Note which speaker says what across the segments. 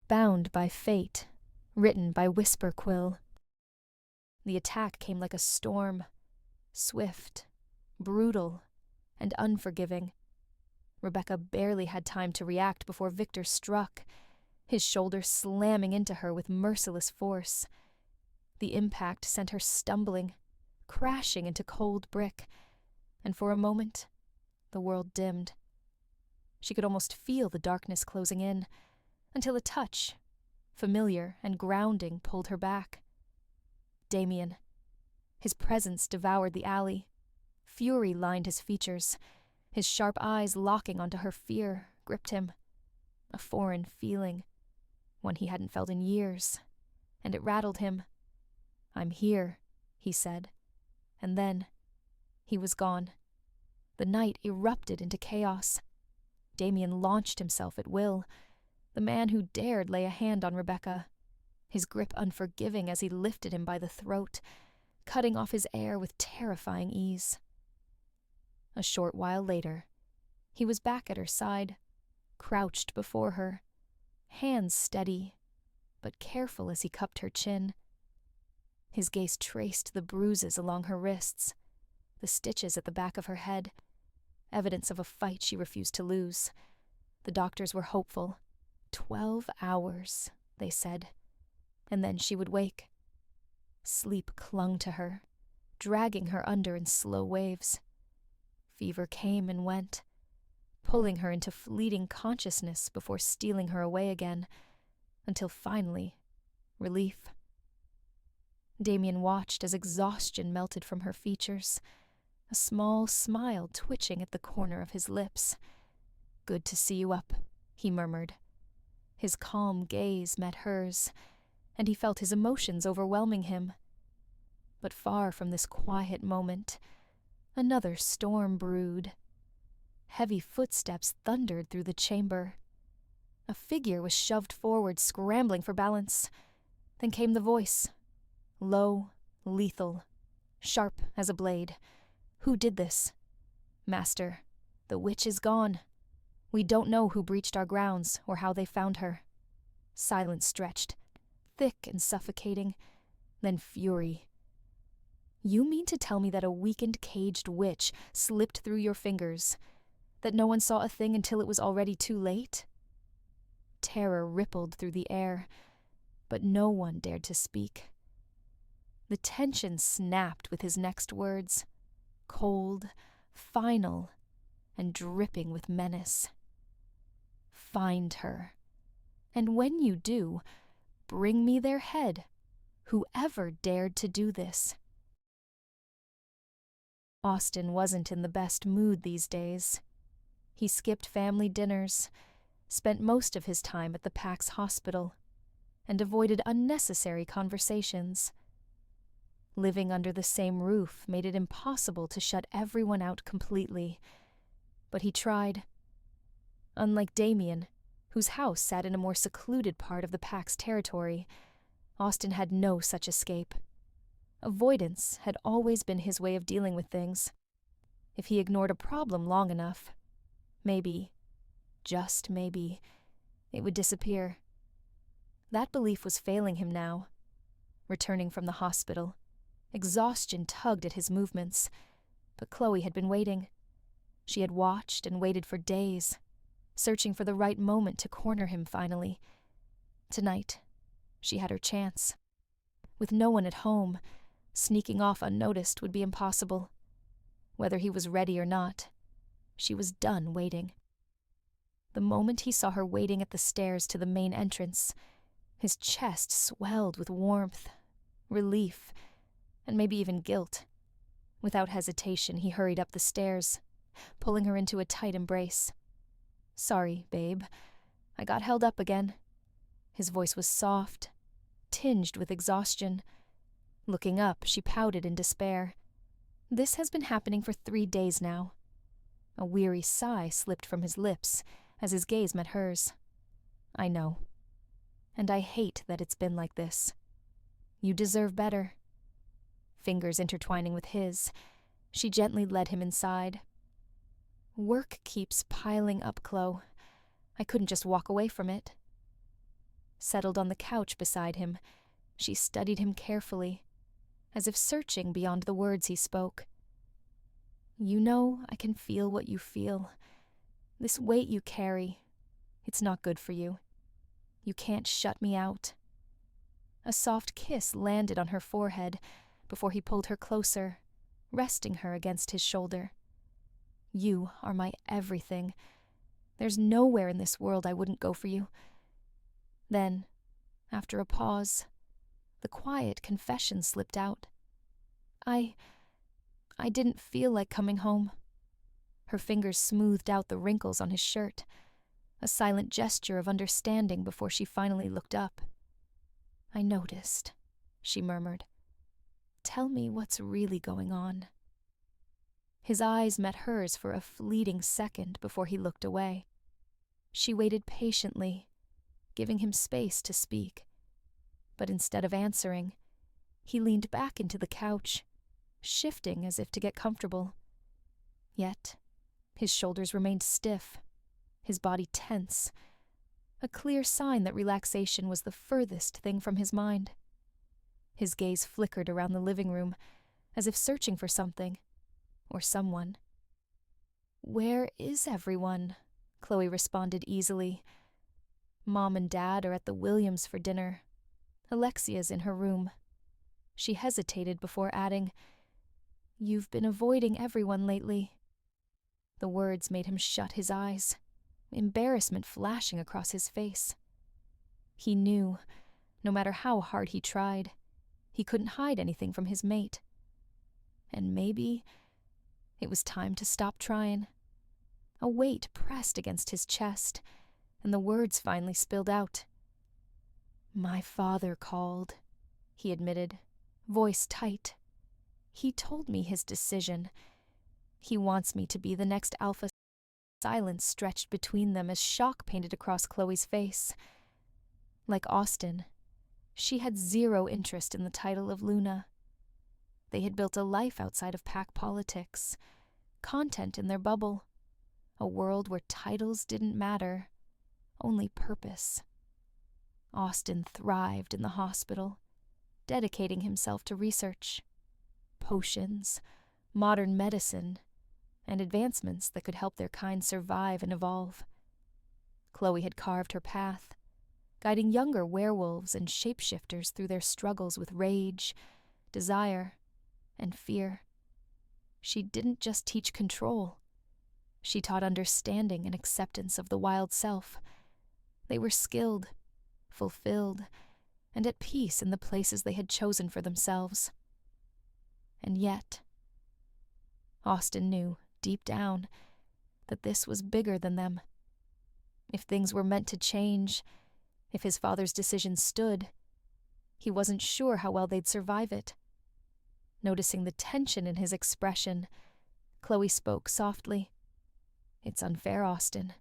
Speaker 1: Bound by fate, written by whisper quill. The attack came like a storm, swift, brutal, and unforgiving. Rebecca barely had time to react before Victor struck, his shoulder slamming into her with merciless force. The impact sent her stumbling, crashing into cold brick, and for a moment, the world dimmed. She could almost feel the darkness closing in, until a touch, familiar and grounding, pulled her back. Damien. His presence devoured the alley. Fury lined his features. His sharp eyes locking onto her fear gripped him. A foreign feeling, one he hadn't felt in years, and it rattled him. "I'm here," he said. And then, he was gone. The night erupted into chaos. Damien launched himself at will, the man who dared lay a hand on Rebecca, his grip unforgiving as he lifted him by the throat, cutting off his air with terrifying ease. A short while later, he was back at her side, crouched before her, hands steady, but careful as he cupped her chin. His gaze traced the bruises along her wrists, the stitches at the back of her head, evidence of a fight she refused to lose. The doctors were hopeful. 12 hours, they said, and then she would wake. Sleep clung to her, dragging her under in slow waves. Fever came and went, pulling her into fleeting consciousness before stealing her away again, until finally, relief. Damien watched as exhaustion melted from her features, a small smile twitching at the corner of his lips. "Good to see you up," he murmured. His calm gaze met hers, and he felt his emotions overwhelming him. But far from this quiet moment, another storm brewed. Heavy footsteps thundered through the chamber. A figure was shoved forward, scrambling for balance. Then came the voice, low, lethal, sharp as a blade. "Who did this?" "Master, the witch is gone. We don't know who breached our grounds or how they found her." Silence stretched, thick and suffocating, then fury. "You mean to tell me that a weakened, caged witch slipped through your fingers, that no one saw a thing until it was already too late?" Terror rippled through the air, but no one dared to speak. The tension snapped with his next words, cold, final, and dripping with menace. "Find her. And when you do, bring me their head, whoever dared to do this." Austin wasn't in the best mood these days. He skipped family dinners, spent most of his time at the PAX hospital, and avoided unnecessary conversations. Living under the same roof made it impossible to shut everyone out completely, but he tried. Unlike Damien, whose house sat in a more secluded part of the PAX territory, Austin had no such escape. Avoidance had always been his way of dealing with things. If he ignored a problem long enough, maybe, just maybe, it would disappear. That belief was failing him now. Returning from the hospital, exhaustion tugged at his movements, but Chloe had been waiting. She had watched and waited for days, searching for the right moment to corner him finally. Tonight, she had her chance. With no one at home, sneaking off unnoticed would be impossible. Whether he was ready or not, she was done waiting. The moment he saw her waiting at the stairs to the main entrance, his chest swelled with warmth, relief, and maybe even guilt. Without hesitation, he hurried up the stairs, pulling her into a tight embrace. "Sorry, babe. I got held up again." His voice was soft, tinged with exhaustion. Looking up, she pouted in despair. "This has been happening for 3 days now." A weary sigh slipped from his lips as his gaze met hers. "I know. And I hate that it's been like this. You deserve better." Fingers intertwining with his, she gently led him inside. "Work keeps piling up, Chloe. I couldn't just walk away from it." Settled on the couch beside him, she studied him carefully, as if searching beyond the words he spoke. "You know I can feel what you feel. This weight you carry, it's not good for you. You can't shut me out." A soft kiss landed on her forehead before he pulled her closer, resting her against his shoulder. "You are my everything. There's nowhere in this world I wouldn't go for you." Then, after a pause, the quiet confession slipped out. I didn't feel like coming home." Her fingers smoothed out the wrinkles on his shirt, a silent gesture of understanding before she finally looked up. "I noticed," she murmured. "Tell me what's really going on." His eyes met hers for a fleeting second before he looked away. She waited patiently, giving him space to speak. But instead of answering, he leaned back into the couch, shifting as if to get comfortable. Yet, his shoulders remained stiff, his body tense, a clear sign that relaxation was the furthest thing from his mind. His gaze flickered around the living room, as if searching for something, or someone. "Where is everyone?" Chloe responded easily. "Mom and Dad are at the Williams for dinner. Alexia's in her room." She hesitated before adding, "You've been avoiding everyone lately." The words made him shut his eyes, embarrassment flashing across his face. He knew, no matter how hard he tried, he couldn't hide anything from his mate. And maybe it was time to stop trying. A weight pressed against his chest, and the words finally spilled out. "My father called," he admitted, voice tight. "He told me his decision. He wants me to be the next alpha." Silence stretched between them as shock painted across Chloe's face. Like Austin, she had zero interest in the title of Luna. They had built a life outside of pack politics, content in their bubble, a world where titles didn't matter, only purpose. Austin thrived in the hospital, dedicating himself to research, potions, modern medicine, and advancements that could help their kind survive and evolve. Chloe had carved her path, guiding younger werewolves and shapeshifters through their struggles with rage, desire, and fear. She didn't just teach control. She taught understanding and acceptance of the wild self. They were skilled, fulfilled, and at peace in the places they had chosen for themselves. And yet, Austin knew, deep down, that this was bigger than them. If things were meant to change, if his father's decision stood, he wasn't sure how well they'd survive it. Noticing the tension in his expression, Chloe spoke softly. "It's unfair, Austin."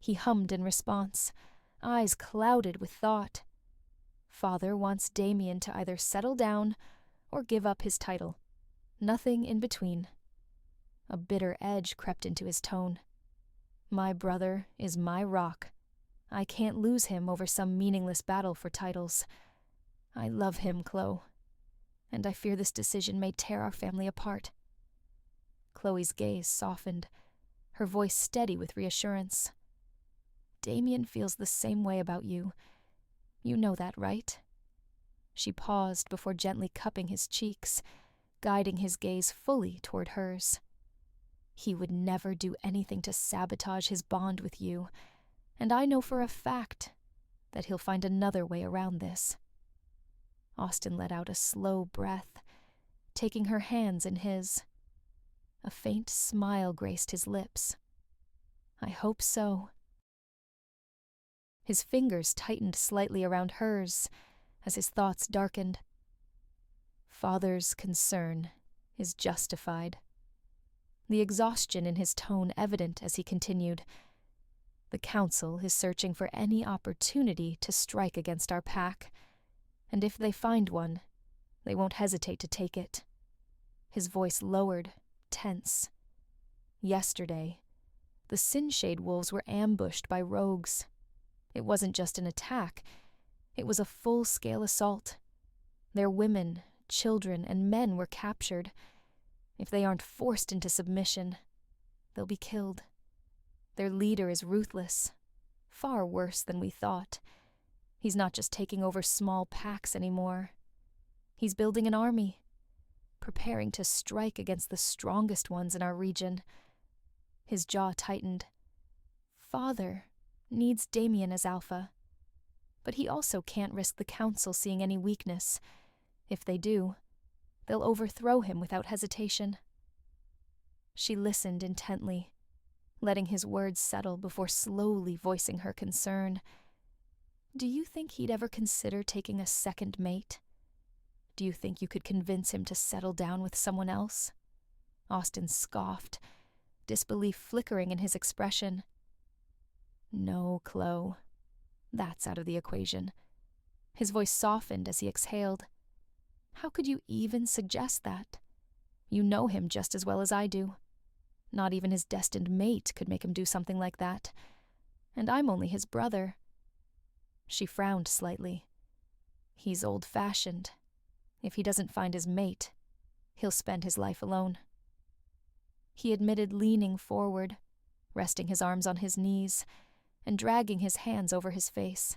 Speaker 1: He hummed in response, eyes clouded with thought. "Father wants Damien to either settle down or give up his title. Nothing in between." A bitter edge crept into his tone. "My brother is my rock. I can't lose him over some meaningless battle for titles. I love him, Chloe, and I fear this decision may tear our family apart." Chloe's gaze softened, her voice steady with reassurance. "Damien feels the same way about you. You know that, right?" She paused before gently cupping his cheeks, guiding his gaze fully toward hers. "He would never do anything to sabotage his bond with you, and I know for a fact that he'll find another way around this." Austin let out a slow breath, taking her hands in his. A faint smile graced his lips. "I hope so." His fingers tightened slightly around hers as his thoughts darkened. Father's concern is justified. The exhaustion in his tone evident as he continued. "The council is searching for any opportunity to strike against our pack, and if they find one, they won't hesitate to take it." His voice lowered, tense. "Yesterday, the Sinshade wolves were ambushed by rogues. It wasn't just an attack. It was a full-scale assault. Their women, children, and men were captured. If they aren't forced into submission, they'll be killed. Their leader is ruthless, far worse than we thought. He's not just taking over small packs anymore. He's building an army, preparing to strike against the strongest ones in our region. His jaw tightened. Father needs Damien as alpha, but he also can't risk the council seeing any weakness. If they do, they'll overthrow him without hesitation. She listened intently, letting his words settle before slowly voicing her concern. Do you think he'd ever consider taking a second mate? Do you think you could convince him to settle down with someone else? Austin scoffed, disbelief flickering in his expression. No, Chloe. That's out of the equation. His voice softened as he exhaled. How could you even suggest that? You know him just as well as I do. Not even his destined mate could make him do something like that. And I'm only his brother. She frowned slightly. He's old-fashioned. If he doesn't find his mate, he'll spend his life alone. He admitted, leaning forward, resting his arms on his knees, and dragging his hands over his face,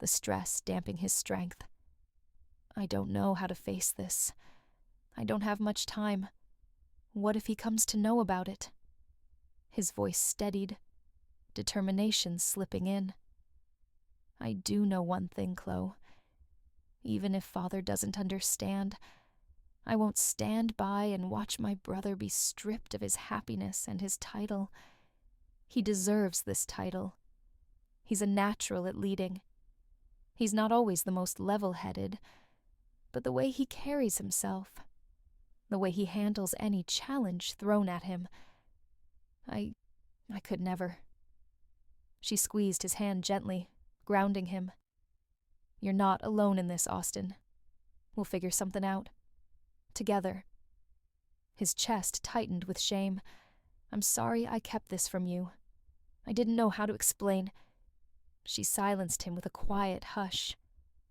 Speaker 1: the stress damping his strength. I don't know how to face this. I don't have much time. What if he comes to know about it? His voice steadied, determination slipping in. I do know one thing, Chloe. Even if Father doesn't understand, I won't stand by and watch my brother be stripped of his happiness and his title. He deserves this title. He's a natural at leading. He's not always the most level-headed, but the way he carries himself, the way he handles any challenge thrown at him, I could never. She squeezed his hand gently, grounding him. You're not alone in this, Austin. We'll figure something out. Together. His chest tightened with shame. I'm sorry I kept this from you. I didn't know how to explain. She silenced him with a quiet hush,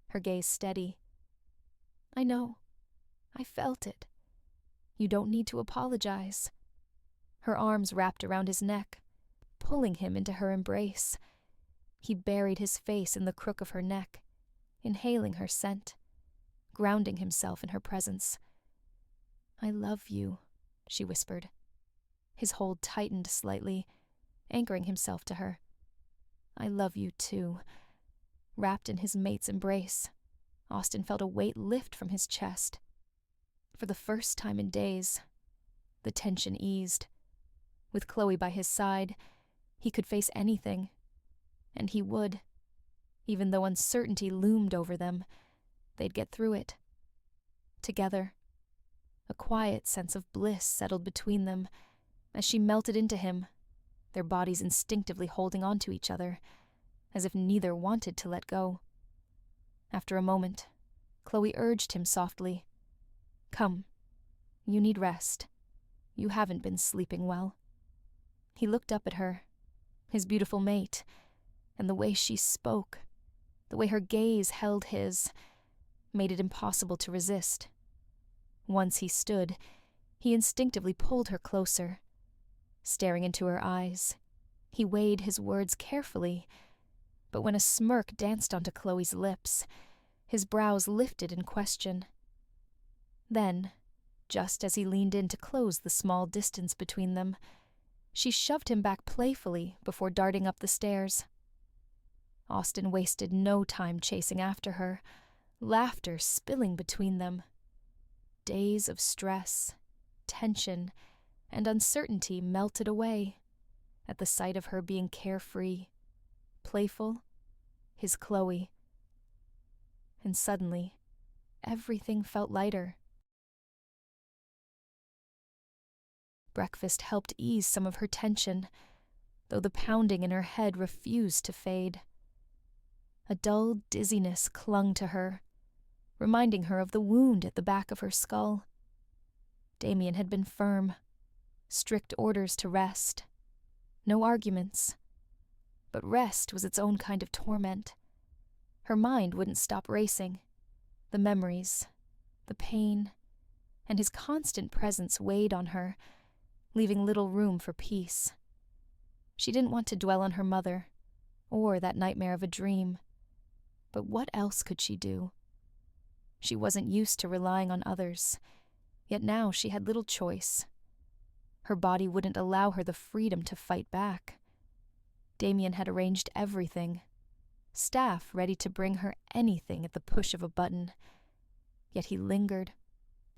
Speaker 1: her gaze steady. I know. I felt it. You don't need to apologize. Her arms wrapped around his neck, pulling him into her embrace. He buried his face in the crook of her neck, inhaling her scent, grounding himself in her presence. I love you, she whispered. His hold tightened slightly, anchoring himself to her. I love you too. Wrapped in his mate's embrace, Austin felt a weight lift from his chest. For the first time in days, the tension eased. With Chloe by his side, he could face anything. And he would. Even though uncertainty loomed over them, they'd get through it. Together. A quiet sense of bliss settled between them as she melted into him, their bodies instinctively holding on to each other, as if neither wanted to let go. After a moment, Chloe urged him softly, Come, you need rest. You haven't been sleeping well. He looked up at her, his beautiful mate, and the way she spoke, the way her gaze held his, made it impossible to resist. Once he stood, he instinctively pulled her closer. Staring into her eyes, he weighed his words carefully, but when a smirk danced onto Chloe's lips, his brows lifted in question. Then, just as he leaned in to close the small distance between them, she shoved him back playfully before darting up the stairs. Austin wasted no time chasing after her, laughter spilling between them. Days of stress, tension, and uncertainty melted away at the sight of her being carefree, playful, his Chloe. And suddenly, everything felt lighter. Breakfast helped ease some of her tension, though the pounding in her head refused to fade. A dull dizziness clung to her, reminding her of the wound at the back of her skull. Damien had been firm, strict orders to rest, no arguments. but rest was its own kind of torment. Her mind wouldn't stop racing. The memories, the pain, and his constant presence weighed on her, leaving little room for peace. She didn't want to dwell on her mother, or that nightmare of a dream. But what else could she do? She wasn't used to relying on others, yet now she had little choice. Her body wouldn't allow her the freedom to fight back. Damien had arranged everything, staff ready to bring her anything at the push of a button. Yet he lingered,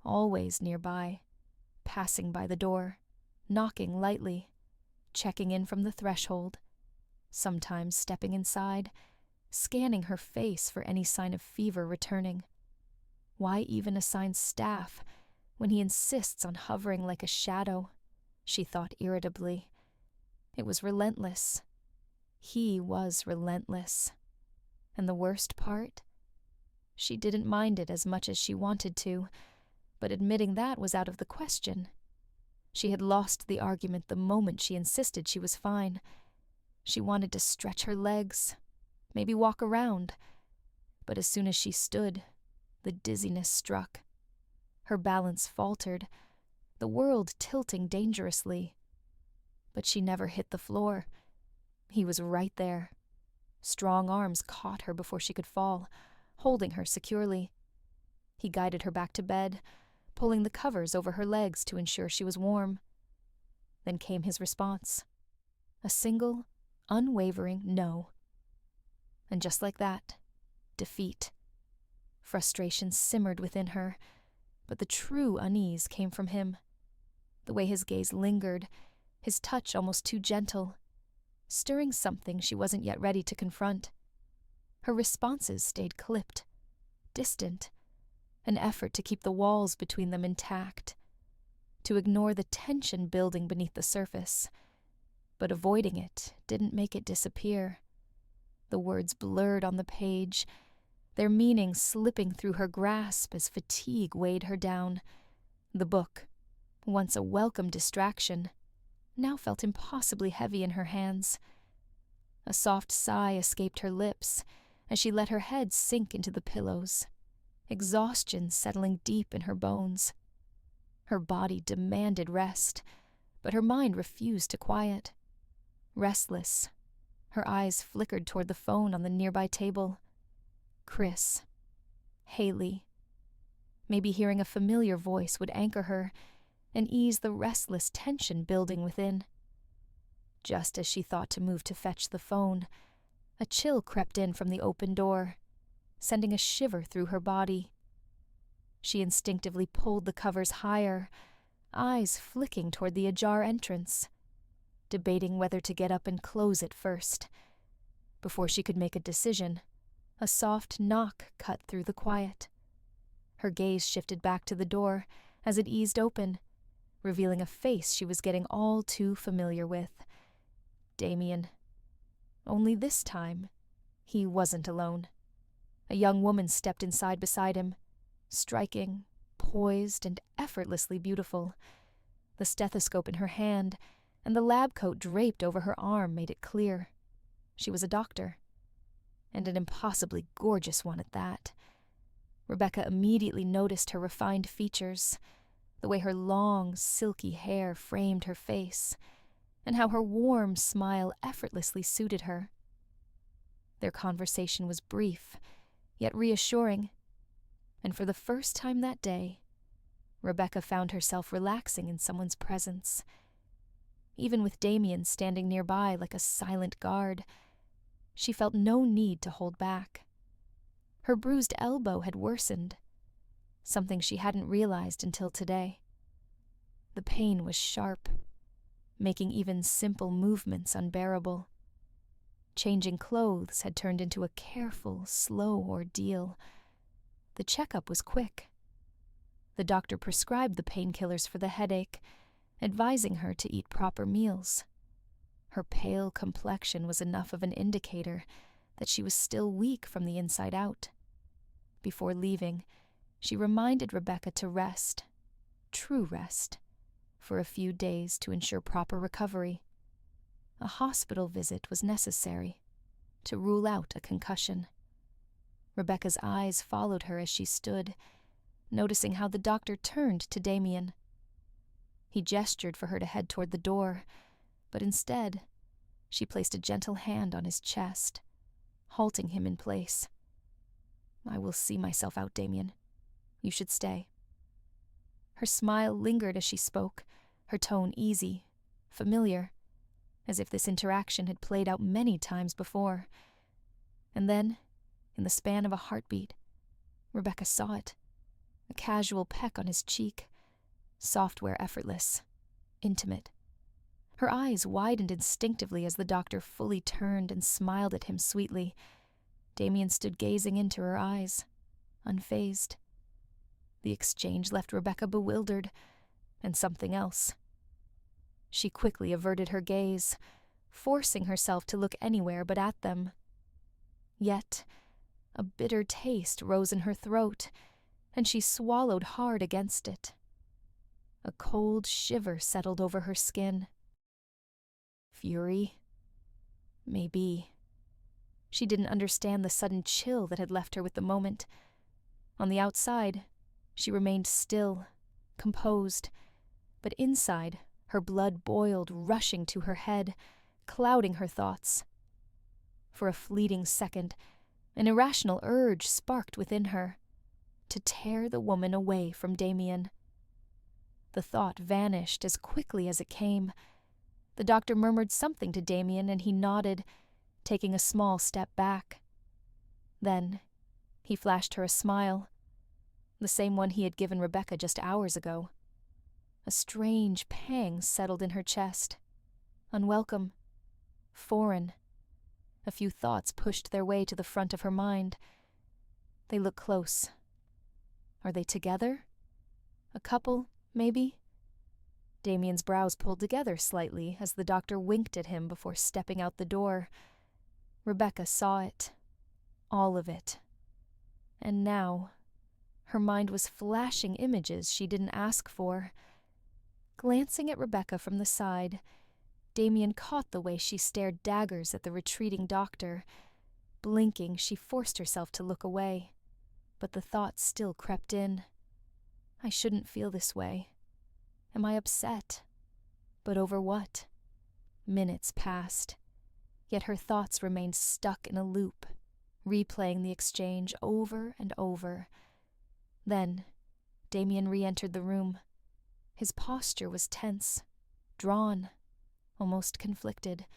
Speaker 1: always nearby, passing by the door, knocking lightly, checking in from the threshold, sometimes stepping inside, scanning her face for any sign of fever returning. Why even assign staff when he insists on hovering like a shadow? She thought irritably. It was relentless. He was relentless. And the worst part? She didn't mind it as much as she wanted to, but admitting that was out of the question. She had lost the argument the moment she insisted she was fine. She wanted to stretch her legs, maybe walk around. But as soon as she stood, the dizziness struck. Her balance faltered, the world tilting dangerously. But she never hit the floor. He was right there. Strong arms caught her before she could fall, holding her securely. He guided her back to bed, pulling the covers over her legs to ensure she was warm. Then came his response. A single, unwavering no. And just like that, defeat. Frustration simmered within her, but the true unease came from him. The way his gaze lingered, his touch almost too gentle, stirring something she wasn't yet ready to confront. Her responses stayed clipped, distant, an effort to keep the walls between them intact, to ignore the tension building beneath the surface. But avoiding it didn't make it disappear. The words blurred on the page, their meaning slipping through her grasp as fatigue weighed her down. The book, once a welcome distraction, now felt impossibly heavy in her hands. A soft sigh escaped her lips as she let her head sink into the pillows, exhaustion settling deep in her bones. Her body demanded rest, but her mind refused to quiet. Restless, her eyes flickered toward the phone on the nearby table. Chris. Haley. Maybe hearing a familiar voice would anchor her and ease the restless tension building within. Just as she thought to move to fetch the phone, a chill crept in from the open door, sending a shiver through her body. She instinctively pulled the covers higher, eyes flicking toward the ajar entrance, debating whether to get up and close it first. Before she could make a decision, a soft knock cut through the quiet. Her gaze shifted back to the door as it eased open, revealing a face she was getting all too familiar with. Damien. Only this time, he wasn't alone. A young woman stepped inside beside him, striking, poised, and effortlessly beautiful. The stethoscope in her hand and the lab coat draped over her arm made it clear. She was a doctor, and an impossibly gorgeous one at that. Rebecca immediately noticed her refined features, the way her long, silky hair framed her face, and how her warm smile effortlessly suited her. Their conversation was brief, yet reassuring, and for the first time that day, Rebecca found herself relaxing in someone's presence. Even with Damien standing nearby like a silent guard, she felt no need to hold back. Her bruised elbow had worsened, something she hadn't realized until today. The pain was sharp, making even simple movements unbearable. Changing clothes had turned into a careful, slow ordeal. The checkup was quick. The doctor prescribed the painkillers for the headache, advising her to eat proper meals. Her pale complexion was enough of an indicator that she was still weak from the inside out. Before leaving, she reminded Rebecca to rest, true rest, for a few days to ensure proper recovery. A hospital visit was necessary to rule out a concussion. Rebecca's eyes followed her as she stood, noticing how the doctor turned to Damien. He gestured for her to head toward the door, but instead, she placed a gentle hand on his chest, halting him in place. "I will see myself out, Damien. You should stay." Her smile lingered as she spoke, her tone easy, familiar, as if this interaction had played out many times before. And then, in the span of a heartbeat, Rebecca saw it. A casual peck on his cheek, software effortless, intimate. Her eyes widened instinctively as the doctor fully turned and smiled at him sweetly. Damien stood gazing into her eyes, unfazed. The exchange left Rebecca bewildered, and something else. She quickly averted her gaze, forcing herself to look anywhere but at them. Yet, a bitter taste rose in her throat, and she swallowed hard against it. A cold shiver settled over her skin. Fury? Maybe. She didn't understand the sudden chill that had left her with the moment. On the outside, she remained still, composed, but inside, her blood boiled, rushing to her head, clouding her thoughts. For a fleeting second, an irrational urge sparked within her, to tear the woman away from Damien. The thought vanished as quickly as it came. The doctor murmured something to Damien, and he nodded, taking a small step back. Then, he flashed her a smile, the same one he had given Rebecca just hours ago. A strange pang settled in her chest. Unwelcome. Foreign. A few thoughts pushed their way to the front of her mind. They looked close. Are they together? A couple, maybe? Damien's brows pulled together slightly as the doctor winked at him before stepping out the door. Rebecca saw it. All of it. And now, her mind was flashing images she didn't ask for. Glancing at Rebecca from the side, Damien caught the way she stared daggers at the retreating doctor. Blinking, she forced herself to look away, but the thought still crept in. I shouldn't feel this way. Am I upset? But over what? Minutes passed, yet her thoughts remained stuck in a loop, replaying the exchange over and over. Then, Damien re-entered the room. His posture was tense, drawn, almost conflicted,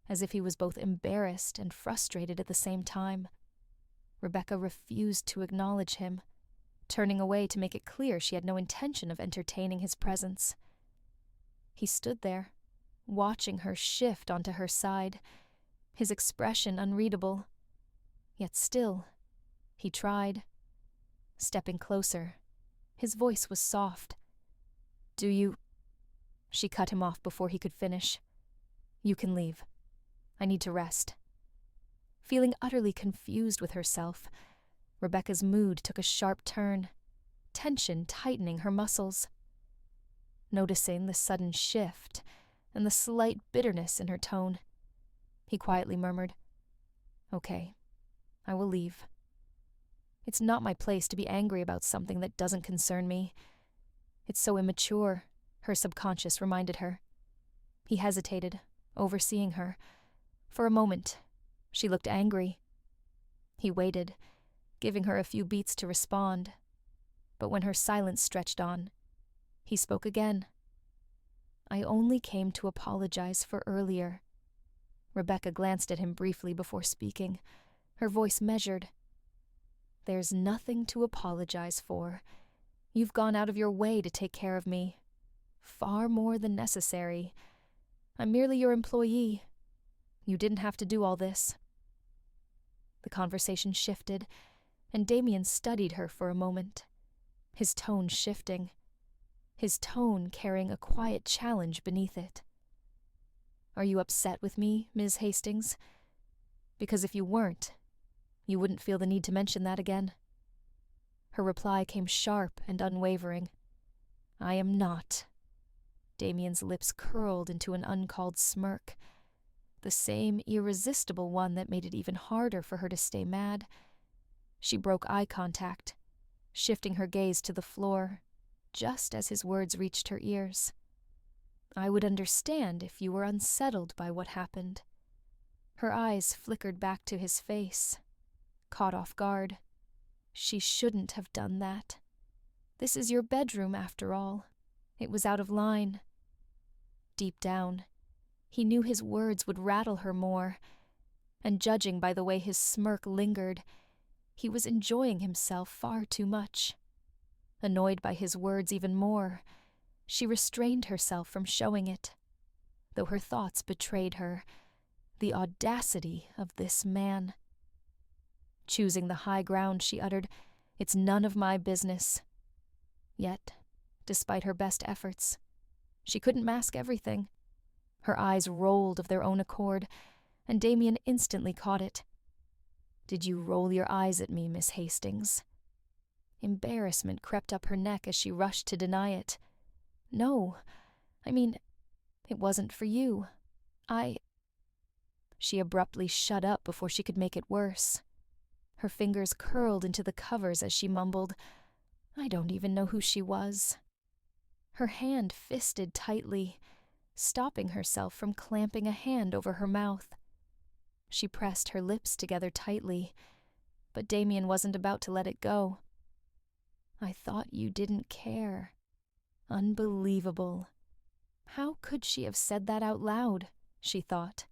Speaker 1: as if he was both embarrassed and frustrated at the same time. Rebecca refused to acknowledge him, turning away to make it clear she had no intention of entertaining his presence. He stood there, watching her shift onto her side, his expression unreadable. Yet still, he tried. Stepping closer, his voice was soft. "Do you—" She cut him off before he could finish. "You can leave. I need to rest." Feeling utterly confused with herself, Rebecca's mood took a sharp turn, tension tightening her muscles. Noticing the sudden shift and the slight bitterness in her tone, he quietly murmured, "Okay, I will leave. It's not my place to be angry about something that doesn't concern me. It's so immature," her subconscious reminded her. He hesitated, overseeing her. For a moment, she looked angry. He waited, giving her a few beats to respond. But when her silence stretched on, he spoke again. "I only came to apologize for earlier." Rebecca glanced at him briefly before speaking, her voice measured. "There's nothing to apologize for. You've gone out of your way to take care of me. Far more than necessary. I'm merely your employee. You didn't have to do all this." The conversation shifted, and Damien studied her for a moment, his tone shifting, his tone carrying a quiet challenge beneath it. "Are you upset with me, Ms. Hastings? Because if you weren't, you wouldn't feel the need to mention that again." Her reply came sharp and unwavering. "I am not." Damien's lips curled into an uncalled smirk. the same irresistible one that made it even harder for her to stay mad. She broke eye contact, shifting her gaze to the floor, just as his words reached her ears. "I would understand if you were unsettled by what happened." Her eyes flickered back to his face, caught off guard. She shouldn't have done that. This is your bedroom, after all. It was out of line. Deep down, he knew his words would rattle her more, and judging by the way his smirk lingered, he was enjoying himself far too much. Annoyed by his words even more, she restrained herself from showing it, though her thoughts betrayed her. The audacity of this man. Choosing the high ground, she uttered, "It's none of my business." Yet, despite her best efforts, she couldn't mask everything. Her eyes rolled of their own accord, and Damien instantly caught it. "Did you roll your eyes at me, Miss Hastings?" Embarrassment crept up her neck as she rushed to deny it. "No, it wasn't for you. She abruptly shut up before she could make it worse. Her fingers curled into the covers as she mumbled, "I don't even know who she was." Her hand fisted tightly, stopping herself from clamping a hand over her mouth. She pressed her lips together tightly, but Damien wasn't about to let it go. "I thought you didn't care." Unbelievable. How could she have said that out loud, she thought.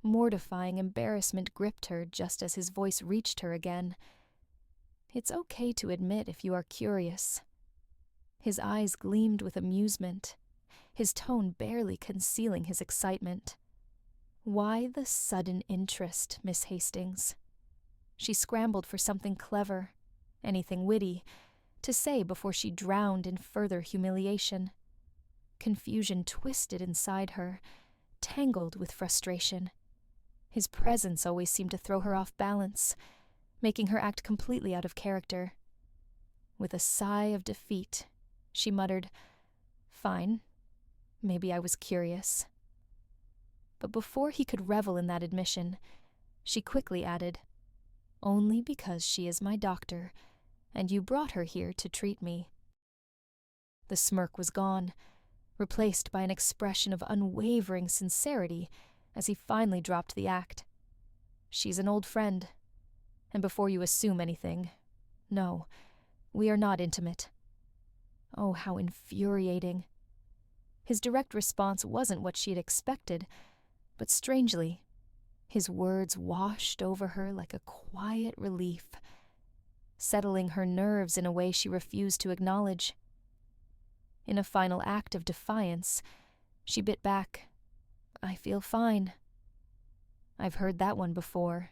Speaker 1: Mortifying embarrassment gripped her just as his voice reached her again. "It's okay to admit if you are curious." His eyes gleamed with amusement, his tone barely concealing his excitement. Why the sudden interest, Miss Hastings? She scrambled for something clever, anything witty, to say before she drowned in further humiliation. Confusion twisted inside her, tangled with frustration. His presence always seemed to throw her off balance, making her act completely out of character. With a sigh of defeat, she muttered, "Fine, maybe I was curious." But before he could revel in that admission, she quickly added, "Only because she is my doctor, and you brought her here to treat me." The smirk was gone, replaced by an expression of unwavering sincerity as he finally dropped the act. "She's an old friend, and before you assume anything, no, we are not intimate." Oh, how infuriating. His direct response wasn't what she had expected, but strangely, his words washed over her like a quiet relief, settling her nerves in a way she refused to acknowledge. In a final act of defiance, she bit back, "I feel fine." "I've heard that one before.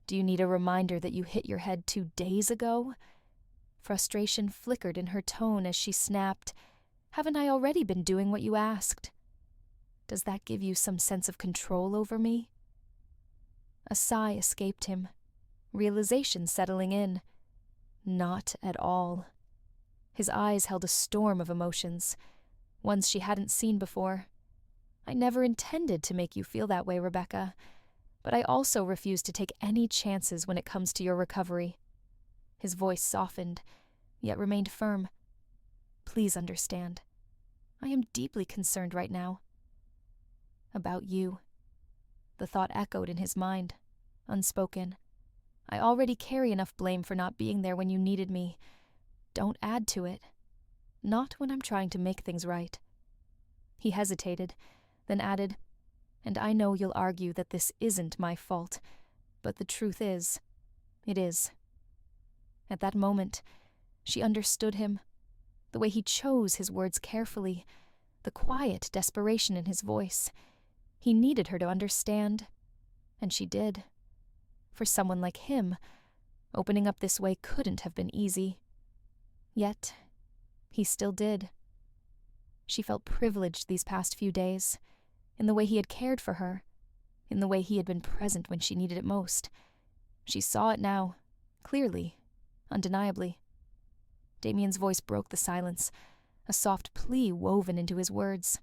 Speaker 1: Do you need a reminder that you hit your head 2 days ago?" Frustration flickered in her tone as she snapped, "Haven't I already been doing what you asked? Does that give you some sense of control over me?" A sigh escaped him, realization settling in. Not at all. His eyes held a storm of emotions, ones she hadn't seen before. "I never intended to make you feel that way, Rebecca, but I also refuse to take any chances when it comes to your recovery." His voice softened, yet remained firm. "Please understand. I am deeply concerned right now. About you." The thought echoed in his mind, unspoken. "I already carry enough blame for not being there when you needed me. Don't add to it. Not when I'm trying to make things right." He hesitated, then added, "And I know you'll argue that this isn't my fault, but the truth is, it is." At that moment, she understood him, the way he chose his words carefully, the quiet desperation in his voice. He needed her to understand, and she did. For someone like him, opening up this way couldn't have been easy. Yet, he still did. She felt privileged these past few days, in the way he had cared for her, in the way he had been present when she needed it most. She saw it now, clearly, undeniably. Damien's voice broke the silence, a soft plea woven into his words.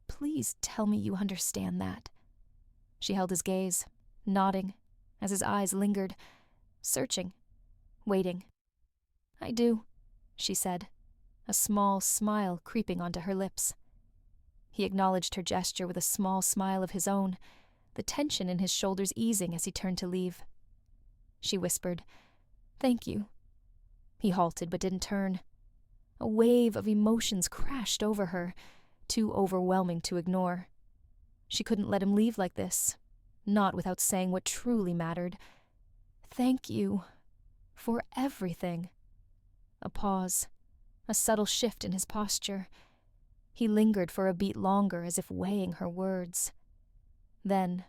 Speaker 1: "Please tell me you understand that." She held his gaze, nodding, as his eyes lingered, searching, waiting. "I do," she said, a small smile creeping onto her lips. He acknowledged her gesture with a small smile of his own, the tension in his shoulders easing as he turned to leave. She whispered, "Thank you." He halted but didn't turn. A wave of emotions crashed over her, too overwhelming to ignore. She couldn't let him leave like this, not without saying what truly mattered. "Thank you for everything." A pause, a subtle shift in his posture. He lingered for a beat longer as if weighing her words. Then,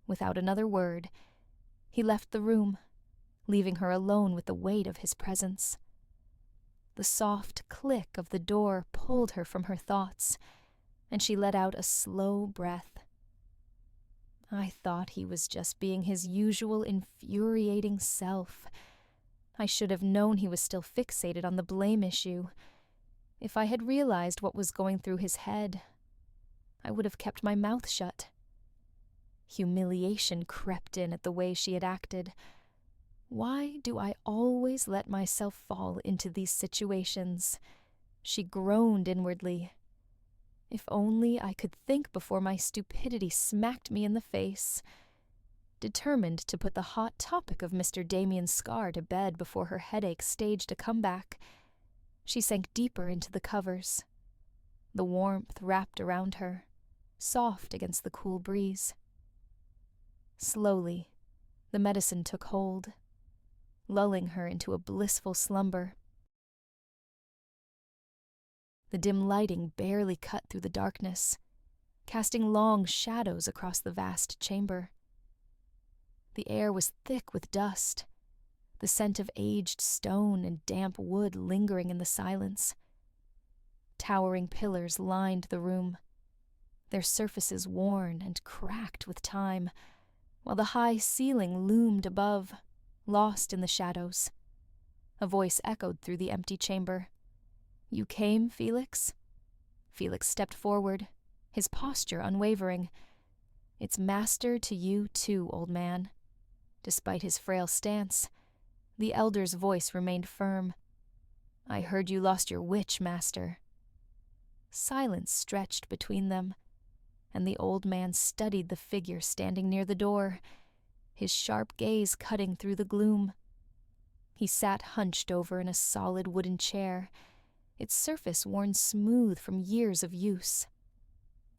Speaker 1: without another word, he left the room, leaving her alone with the weight of his presence. The soft click of the door pulled her from her thoughts, and she let out a slow breath. I thought he was just being his usual infuriating self. I should have known he was still fixated on the blame issue. If I had realized what was going through his head, I would have kept my mouth shut. Humiliation crept in at the way she had acted. Why do I always let myself fall into these situations? She groaned inwardly. If only I could think before my stupidity smacked me in the face. Determined to put the hot topic of Mr. Damien's scar to bed before her headache staged a comeback, she sank deeper into the covers. The warmth wrapped around her, soft against the cool breeze. Slowly, the medicine took hold, lulling her into a blissful slumber. The dim lighting barely cut through the darkness, casting long shadows across the vast chamber. The air was thick with dust, the scent of aged stone and damp wood lingering in the silence. Towering pillars lined the room, their surfaces worn and cracked with time, while the high ceiling loomed above, lost in the shadows. A voice echoed through the empty chamber. "You came, Felix?" Felix stepped forward, his posture unwavering. "It's master to you too, old man." Despite his frail stance, the elder's voice remained firm. "I heard you lost your witch, master." Silence stretched between them, and the old man studied the figure standing near the door, his sharp gaze cutting through the gloom. He sat hunched over in a solid wooden chair, its surface worn smooth from years of use.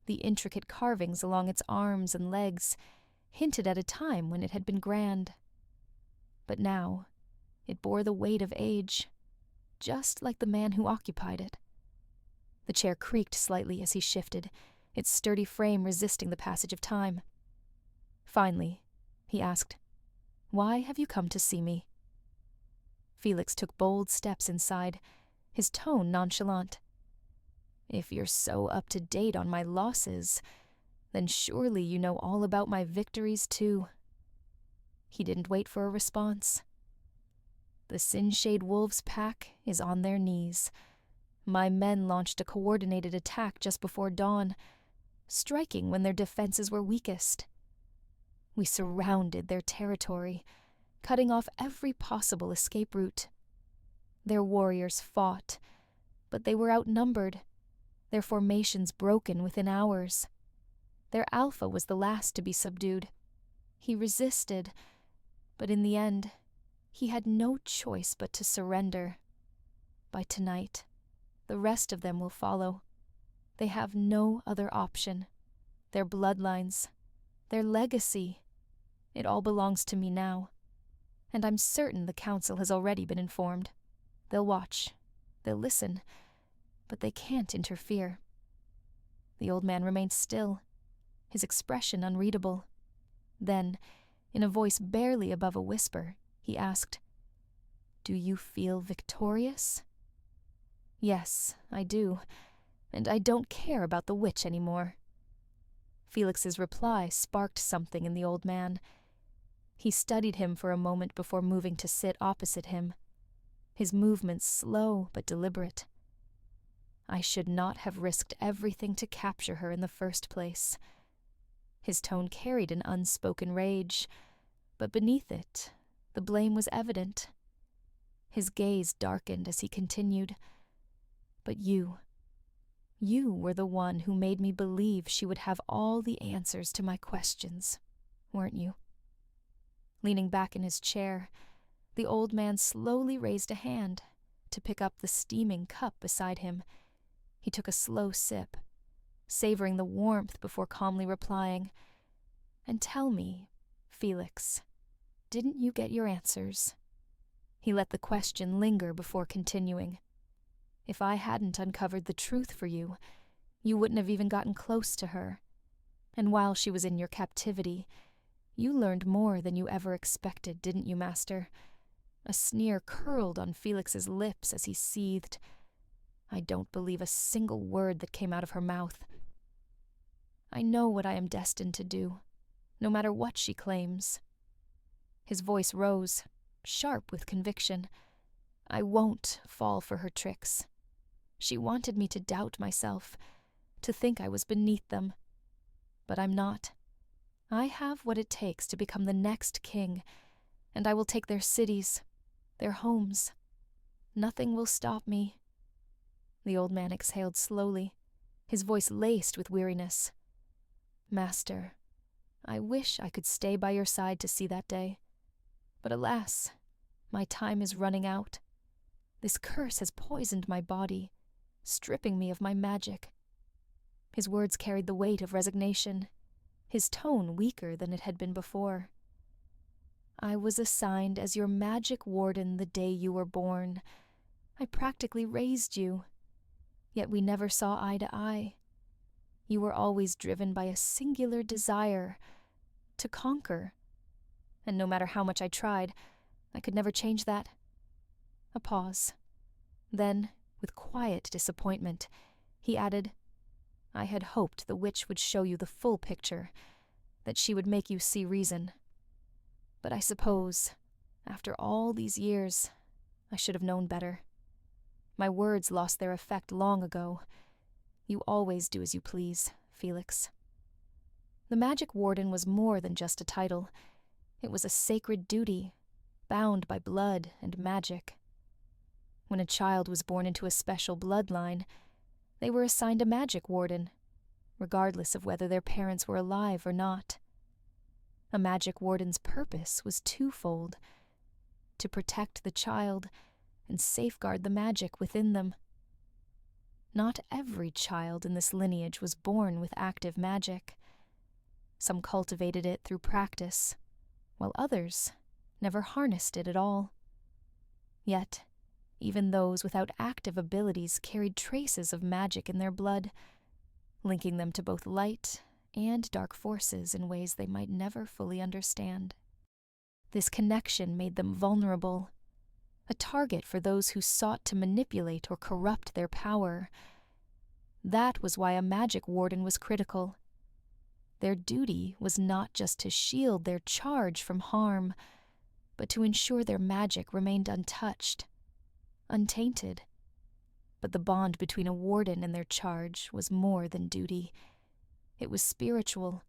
Speaker 1: The intricate carvings along its arms and legs hinted at a time when it had been grand. But now, it bore the weight of age, just like the man who occupied it. The chair creaked slightly as he shifted, its sturdy frame resisting the passage of time. Finally, he asked, "Why have you come to see me?" Felix took bold steps inside, his tone nonchalant. "If you're so up to date on my losses, then surely you know all about my victories too." He didn't wait for a response. "The Sinshade Wolves' pack is on their knees. My men launched a coordinated attack just before dawn, striking when their defenses were weakest. We surrounded their territory, cutting off every possible escape route. Their warriors fought, but they were outnumbered, their formations broken within hours. Their alpha was the last to be subdued. He resisted, but in the end, he had no choice but to surrender. By tonight, the rest of them will follow. They have no other option. Their bloodlines, their legacy, it all belongs to me now. And I'm certain the council has already been informed. They'll watch, they'll listen, but they can't interfere." The old man remained still, his expression unreadable. Then, in a voice barely above a whisper, he asked, "Do you feel victorious?" "Yes, I do, and I don't care about the witch anymore." Felix's reply sparked something in the old man. He studied him for a moment before moving to sit opposite him, his movements slow but deliberate. "I should not have risked everything to capture her in the first place." His tone carried an unspoken rage, but beneath it, the blame was evident. His gaze darkened as he continued, "But you were the one who made me believe she would have all the answers to my questions, weren't you?" Leaning back in his chair, the old man slowly raised a hand to pick up the steaming cup beside him. He took a slow sip, savoring the warmth before calmly replying, "And tell me, Felix, didn't you get your answers?" He let the question linger before continuing. "If I hadn't uncovered the truth for you, you wouldn't have even gotten close to her. And while she was in your captivity, you learned more than you ever expected, didn't you, Master?" A sneer curled on Felix's lips as he seethed. "I don't believe a single word that came out of her mouth. I know what I am destined to do, no matter what she claims." His voice rose, sharp with conviction. "I won't fall for her tricks. She wanted me to doubt myself, to think I was beneath them. But I'm not. I have what it takes to become the next king, and I will take their cities, their homes. Nothing will stop me." The old man exhaled slowly, his voice laced with weariness. "Master, I wish I could stay by your side to see that day. But alas, my time is running out. This curse has poisoned my body, stripping me of my magic." His words carried the weight of resignation, his tone weaker than it had been before. "I was assigned as your magic warden the day you were born. I practically raised you. Yet we never saw eye to eye. You were always driven by a singular desire to conquer. And no matter how much I tried, I could never change that." A pause. Then, with quiet disappointment, he added, "I had hoped the witch would show you the full picture, that she would make you see reason. But I suppose, after all these years, I should have known better. My words lost their effect long ago. You always do as you please, Felix." The magic warden was more than just a title. It was a sacred duty, bound by blood and magic. When a child was born into a special bloodline, they were assigned a magic warden, regardless of whether their parents were alive or not. A magic warden's purpose was twofold: to protect the child and safeguard the magic within them. Not every child in this lineage was born with active magic. Some cultivated it through practice, while others never harnessed it at all. Yet, even those without active abilities carried traces of magic in their blood, linking them to both light and dark forces in ways they might never fully understand. This connection made them vulnerable, a target for those who sought to manipulate or corrupt their power. That was why a magic warden was critical. Their duty was not just to shield their charge from harm, but to ensure their magic remained untouched, untainted. But the bond between a warden and their charge was more than duty. It was spiritual,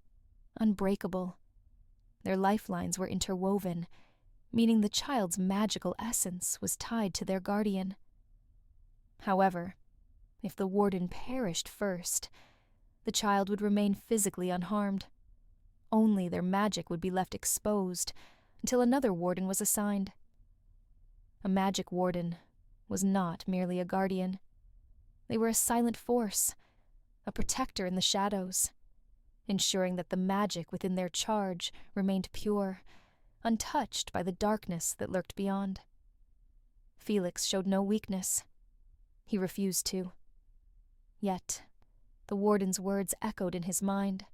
Speaker 1: unbreakable. Their lifelines were interwoven, meaning the child's magical essence was tied to their guardian. However, if the warden perished first, the child would remain physically unharmed. Only their magic would be left exposed until another warden was assigned. A magic warden was not merely a guardian. They were a silent force, a protector in the shadows, ensuring that the magic within their charge remained pure, untouched by the darkness that lurked beyond. Felix showed no weakness. He refused to. Yet, the warden's words echoed in his mind,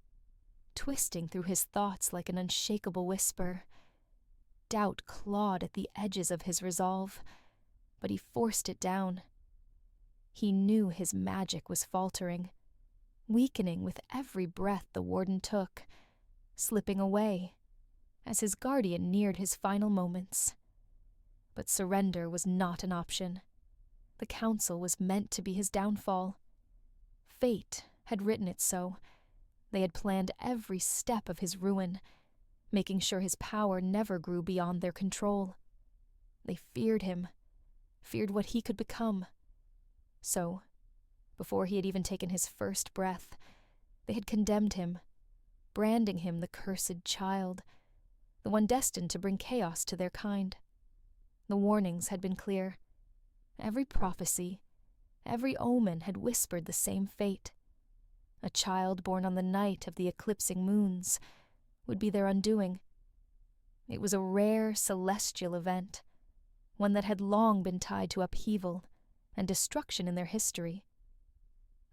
Speaker 1: twisting through his thoughts like an unshakable whisper. Doubt clawed at the edges of his resolve, but he forced it down. He knew his magic was faltering, weakening with every breath the warden took, slipping away as his guardian neared his final moments. But surrender was not an option. The council was meant to be his downfall. Fate had written it so. They had planned every step of his ruin, making sure his power never grew beyond their control. They feared him, feared what he could become. So, before he had even taken his first breath, they had condemned him, branding him the cursed child, the one destined to bring chaos to their kind. The warnings had been clear. Every prophecy, every omen had whispered the same fate. A child born on the night of the eclipsing moons would be their undoing. It was a rare celestial event, one that had long been tied to upheaval and destruction in their history.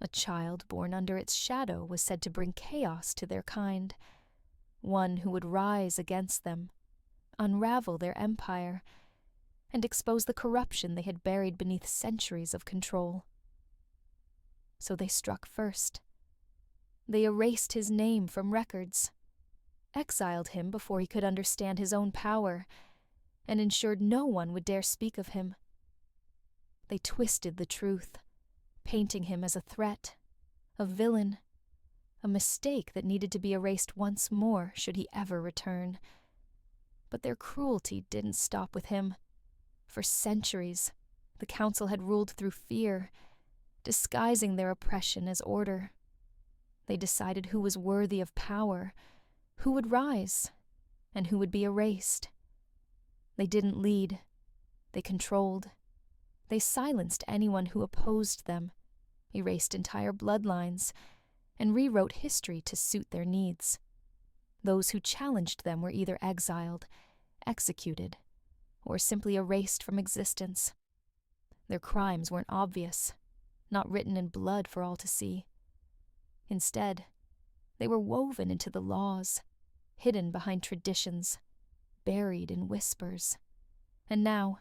Speaker 1: A child born under its shadow was said to bring chaos to their kind, one who would rise against them, unravel their empire, and expose the corruption they had buried beneath centuries of control. So they struck first. They erased his name from records, exiled him before he could understand his own power, and ensured no one would dare speak of him. They twisted the truth, painting him as a threat, a villain, a mistake that needed to be erased once more should he ever return. But their cruelty didn't stop with him. For centuries, the council had ruled through fear, disguising their oppression as order. They decided who was worthy of power, who would rise, and who would be erased. They didn't lead. They controlled. They silenced anyone who opposed them, erased entire bloodlines, and rewrote history to suit their needs. Those who challenged them were either exiled, executed, or simply erased from existence. Their crimes weren't obvious, not written in blood for all to see. Instead, they were woven into the laws, hidden behind traditions, buried in whispers. And now,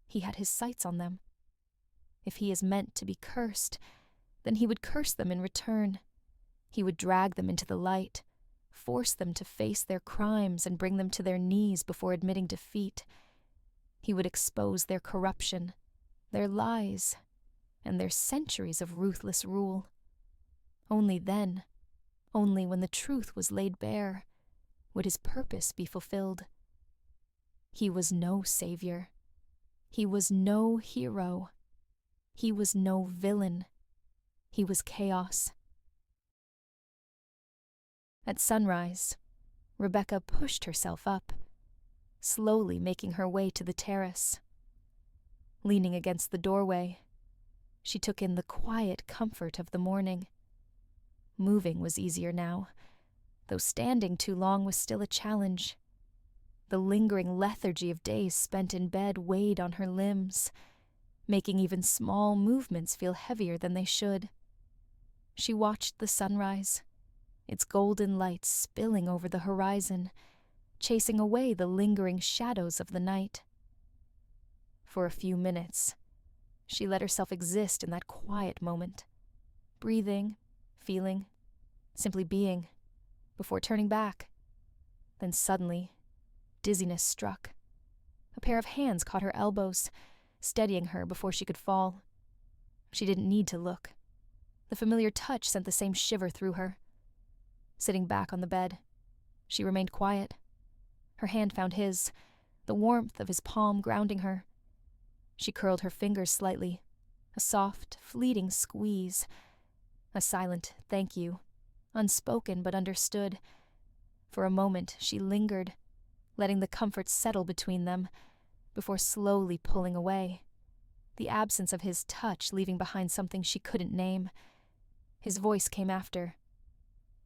Speaker 1: he had his sights on them. If he is meant to be cursed, then he would curse them in return. He would drag them into the light, force them to face their crimes and bring them to their knees before admitting defeat. He would expose their corruption, their lies, and their centuries of ruthless rule. Only then, only when the truth was laid bare, would his purpose be fulfilled. He was no savior. He was no hero. He was no villain. He was chaos. At sunrise, Rebecca pushed herself up, slowly making her way to the terrace. Leaning against the doorway, she took in the quiet comfort of the morning. Moving was easier now, though standing too long was still a challenge. The lingering lethargy of days spent in bed weighed on her limbs, making even small movements feel heavier than they should. She watched the sunrise, its golden light spilling over the horizon, chasing away the lingering shadows of the night. For a few minutes, she let herself exist in that quiet moment, breathing, feeling, simply being, before turning back. Then suddenly, dizziness struck. A pair of hands caught her elbows, steadying her before she could fall. She didn't need to look. The familiar touch sent the same shiver through her. Sitting back on the bed, she remained quiet. Her hand found his, the warmth of his palm grounding her. She curled her fingers slightly, a soft, fleeting squeeze, a silent thank you, unspoken but understood. For a moment she lingered, letting the comfort settle between them, before slowly pulling away, the absence of his touch leaving behind something she couldn't name. His voice came after.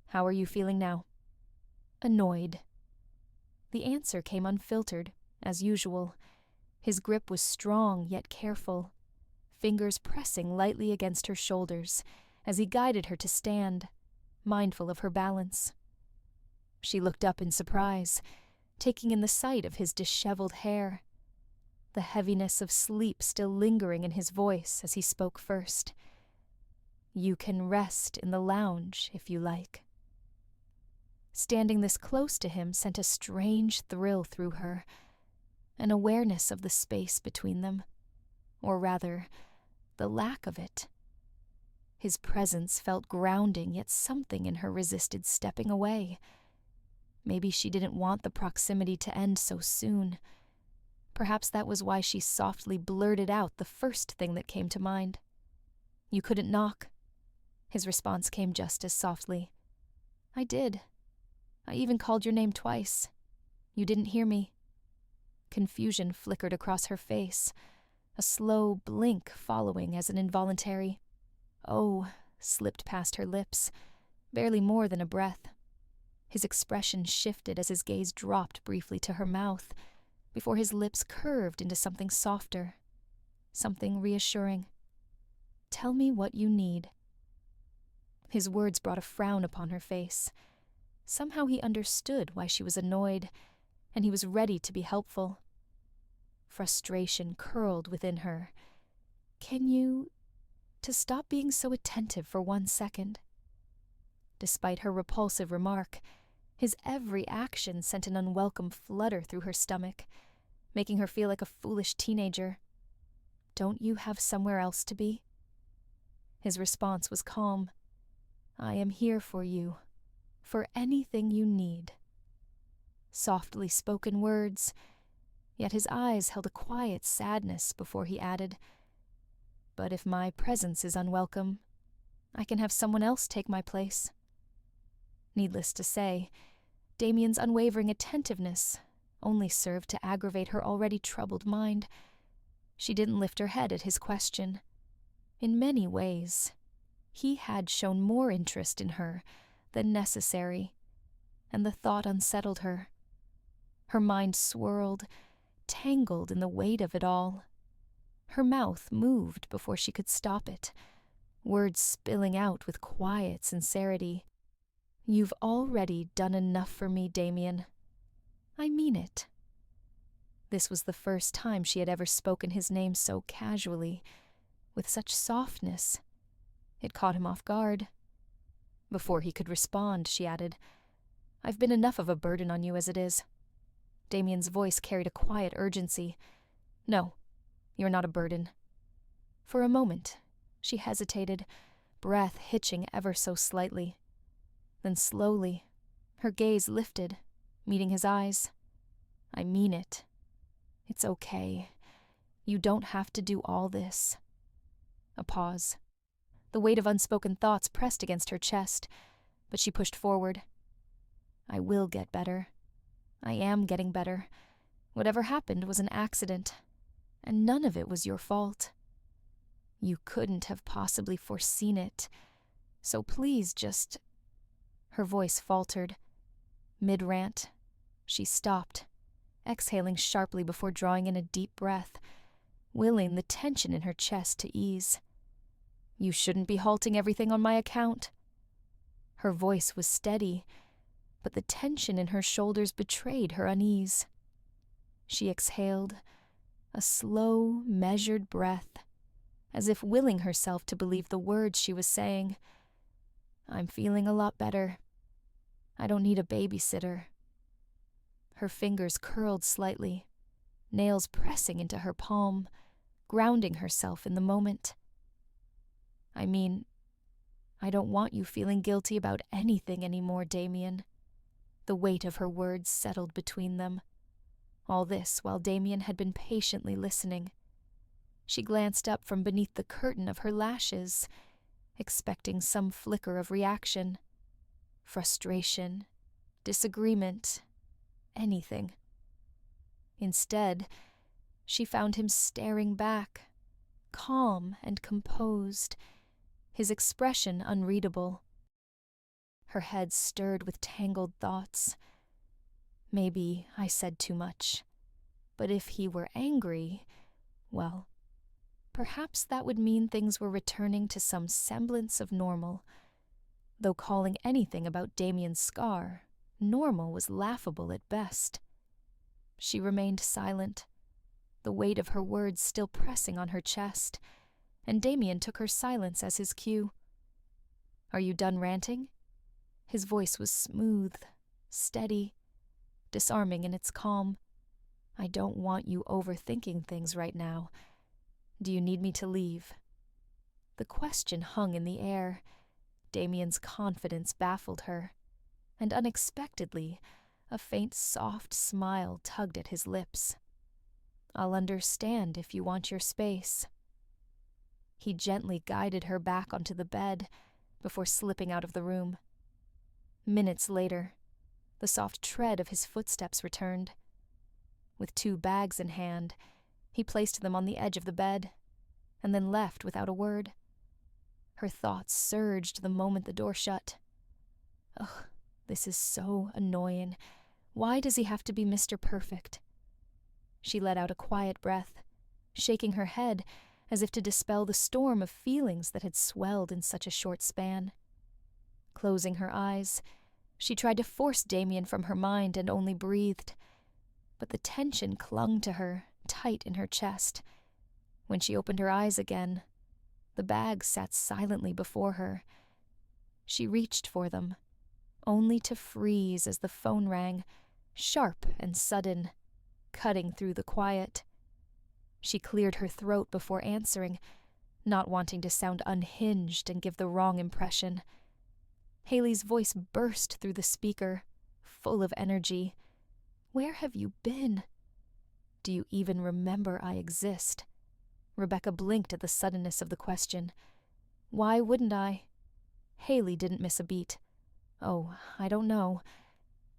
Speaker 1: "How are you feeling now?" "Annoyed." The answer came unfiltered, as usual. His grip was strong yet careful, fingers pressing lightly against her shoulders as he guided her to stand, mindful of her balance. She looked up in surprise, taking in the sight of his disheveled hair, the heaviness of sleep still lingering in his voice as he spoke first. "You can rest in the lounge if you like." Standing this close to him sent a strange thrill through her, an awareness of the space between them, or rather, the lack of it. His presence felt grounding, yet something in her resisted stepping away. Maybe she didn't want the proximity to end so soon. Perhaps that was why she softly blurted out the first thing that came to mind. "You couldn't knock?" His response came just as softly. "I did. I even called your name twice. You didn't hear me." Confusion flickered across her face, a slow blink following as an involuntary "oh" slipped past her lips, barely more than a breath. His expression shifted as his gaze dropped briefly to her mouth, before his lips curved into something softer, something reassuring. "Tell me what you need." His words brought a frown upon her face. Somehow he understood why she was annoyed, and he was ready to be helpful. Frustration curled within her. To stop being so attentive for 1 second?" Despite her repulsive remark, his every action sent an unwelcome flutter through her stomach, making her feel like a foolish teenager. "Don't you have somewhere else to be?" His response was calm. "I am here for you, for anything you need." Softly spoken words, yet his eyes held a quiet sadness before he added, "But if my presence is unwelcome, I can have someone else take my place." Needless to say, Damien's unwavering attentiveness only served to aggravate her already troubled mind. She didn't lift her head at his question. In many ways, he had shown more interest in her than necessary, and the thought unsettled her. Her mind swirled, tangled in the weight of it all. Her mouth moved before she could stop it, words spilling out with quiet sincerity. "You've already done enough for me, Damien. I mean it." This was the first time she had ever spoken his name so casually, with such softness. It caught him off guard. Before he could respond, she added, "I've been enough of a burden on you as it is." Damien's voice carried a quiet urgency. "No, you're not a burden." For a moment, she hesitated, breath hitching ever so slightly. Then slowly, her gaze lifted, meeting his eyes. "I mean it. It's okay. You don't have to do all this." A pause. The weight of unspoken thoughts pressed against her chest, but she pushed forward. "I will get better. I am getting better. Whatever happened was an accident, and none of it was your fault. You couldn't have possibly foreseen it, so please just—" Her voice faltered. Mid-rant, she stopped, exhaling sharply before drawing in a deep breath, willing the tension in her chest to ease. "You shouldn't be halting everything on my account." Her voice was steady, but the tension in her shoulders betrayed her unease. She exhaled, a slow, measured breath, as if willing herself to believe the words she was saying. "I'm feeling a lot better. I don't need a babysitter." Her fingers curled slightly, nails pressing into her palm, grounding herself in the moment. "I mean, I don't want you feeling guilty about anything anymore, Damien." The weight of her words settled between them. All this while Damien had been patiently listening. She glanced up from beneath the curtain of her lashes, expecting some flicker of reaction. Frustration, disagreement, anything. Instead, she found him staring back, calm and composed, his expression unreadable. Her head stirred with tangled thoughts. Maybe I said too much, but if he were angry, well, perhaps that would mean things were returning to some semblance of normal. Though calling anything about Damien's scar normal was laughable at best. She remained silent, the weight of her words still pressing on her chest, and Damien took her silence as his cue. "Are you done ranting?" His voice was smooth, steady, disarming in its calm. "I don't want you overthinking things right now. Do you need me to leave?" The question hung in the air. Damien's confidence baffled her, and unexpectedly, a faint, soft smile tugged at his lips. "I'll understand if you want your space." He gently guided her back onto the bed before slipping out of the room. Minutes later, the soft tread of his footsteps returned. With 2 bags in hand, he placed them on the edge of the bed, and then left without a word. Her thoughts surged the moment the door shut. Ugh, this is so annoying. Why does he have to be Mr. Perfect? She let out a quiet breath, shaking her head as if to dispel the storm of feelings that had swelled in such a short span. Closing her eyes, she tried to force Damien from her mind and only breathed. But the tension clung to her, tight in her chest. When she opened her eyes again, the bags sat silently before her. She reached for them, only to freeze as the phone rang, sharp and sudden, cutting through the quiet. She cleared her throat before answering, not wanting to sound unhinged and give the wrong impression. Haley's voice burst through the speaker, full of energy. "Where have you been? Do you even remember I exist?" Rebecca blinked at the suddenness of the question. Why wouldn't I? Haley didn't miss a beat. "Oh, I don't know.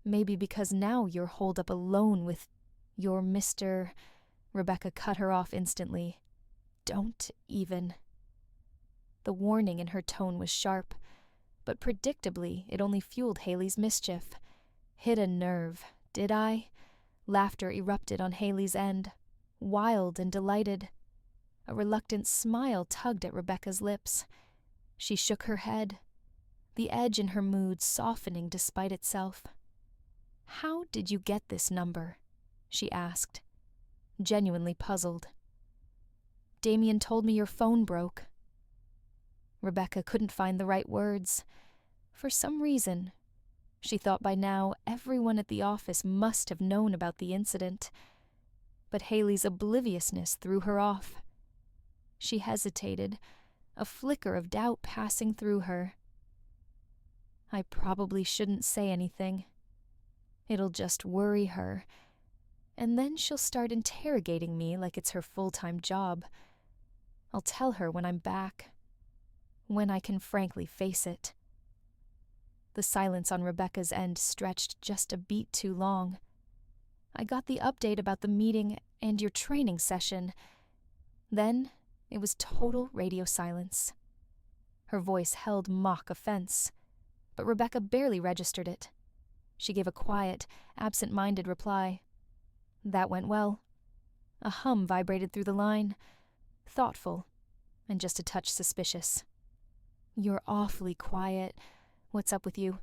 Speaker 1: Maybe because now you're holed up alone with your Mr. Rebecca cut her off instantly. "Don't even." The warning in her tone was sharp, but predictably it only fueled Haley's mischief. Hit a nerve, did I? Laughter erupted on Haley's end, wild and delighted. A reluctant smile tugged at Rebecca's lips. She shook her head, the edge in her mood softening despite itself. "How did you get this number?" she asked, genuinely puzzled. "Damien told me your phone broke." Rebecca couldn't find the right words. For some reason, she thought by now everyone at the office must have known about the incident. But Haley's obliviousness threw her off. She hesitated, a flicker of doubt passing through her. "I probably shouldn't say anything. It'll just worry her. And then she'll start interrogating me like it's her full-time job. I'll tell her when I'm back. When I can frankly face it." The silence on Rebecca's end stretched just a beat too long. "I got the update about the meeting and your training session." Then it was total radio silence. Her voice held mock offense, but Rebecca barely registered it. She gave a quiet, absent-minded reply. "That went well." A hum vibrated through the line, thoughtful, and just a touch suspicious. "You're awfully quiet. What's up with you?"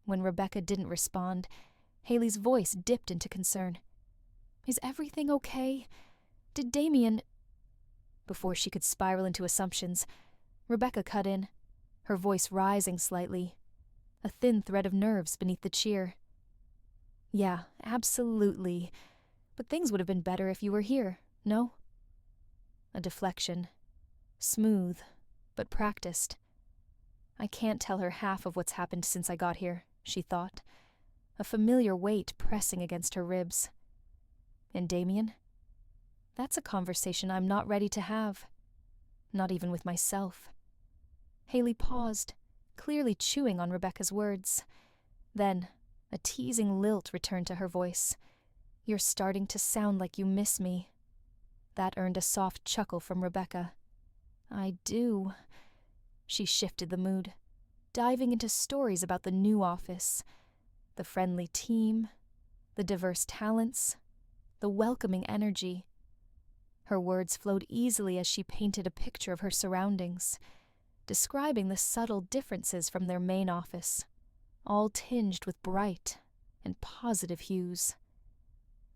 Speaker 1: When Rebecca didn't respond, Haley's voice dipped into concern. "Is everything okay? Did Damien—" Before she could spiral into assumptions, Rebecca cut in, her voice rising slightly, a thin thread of nerves beneath the cheer. "Yeah, absolutely. But things would have been better if you were here, no?" A deflection. Smooth, but practiced. I can't tell her half of what's happened since I got here, she thought, a familiar weight pressing against her ribs. And Damien? That's a conversation I'm not ready to have. Not even with myself. Haley paused, clearly chewing on Rebecca's words. Then, a teasing lilt returned to her voice. "You're starting to sound like you miss me." That earned a soft chuckle from Rebecca. "I do." She shifted the mood, diving into stories about the new office, the friendly team, the diverse talents, the welcoming energy. Her words flowed easily as she painted a picture of her surroundings, describing the subtle differences from their main office, all tinged with bright and positive hues.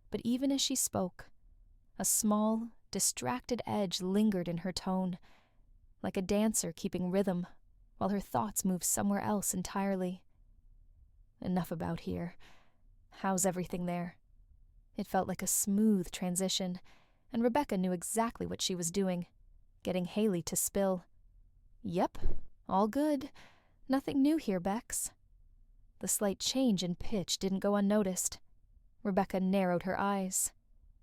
Speaker 1: But even as she spoke, a small, distracted edge lingered in her tone, like a dancer keeping rhythm while her thoughts moved somewhere else entirely. Enough about here. How's everything there? It felt like a smooth transition, and Rebecca knew exactly what she was doing, getting Haley to spill. Yep, all good. Nothing new here, Bex. The slight change in pitch didn't go unnoticed. Rebecca narrowed her eyes.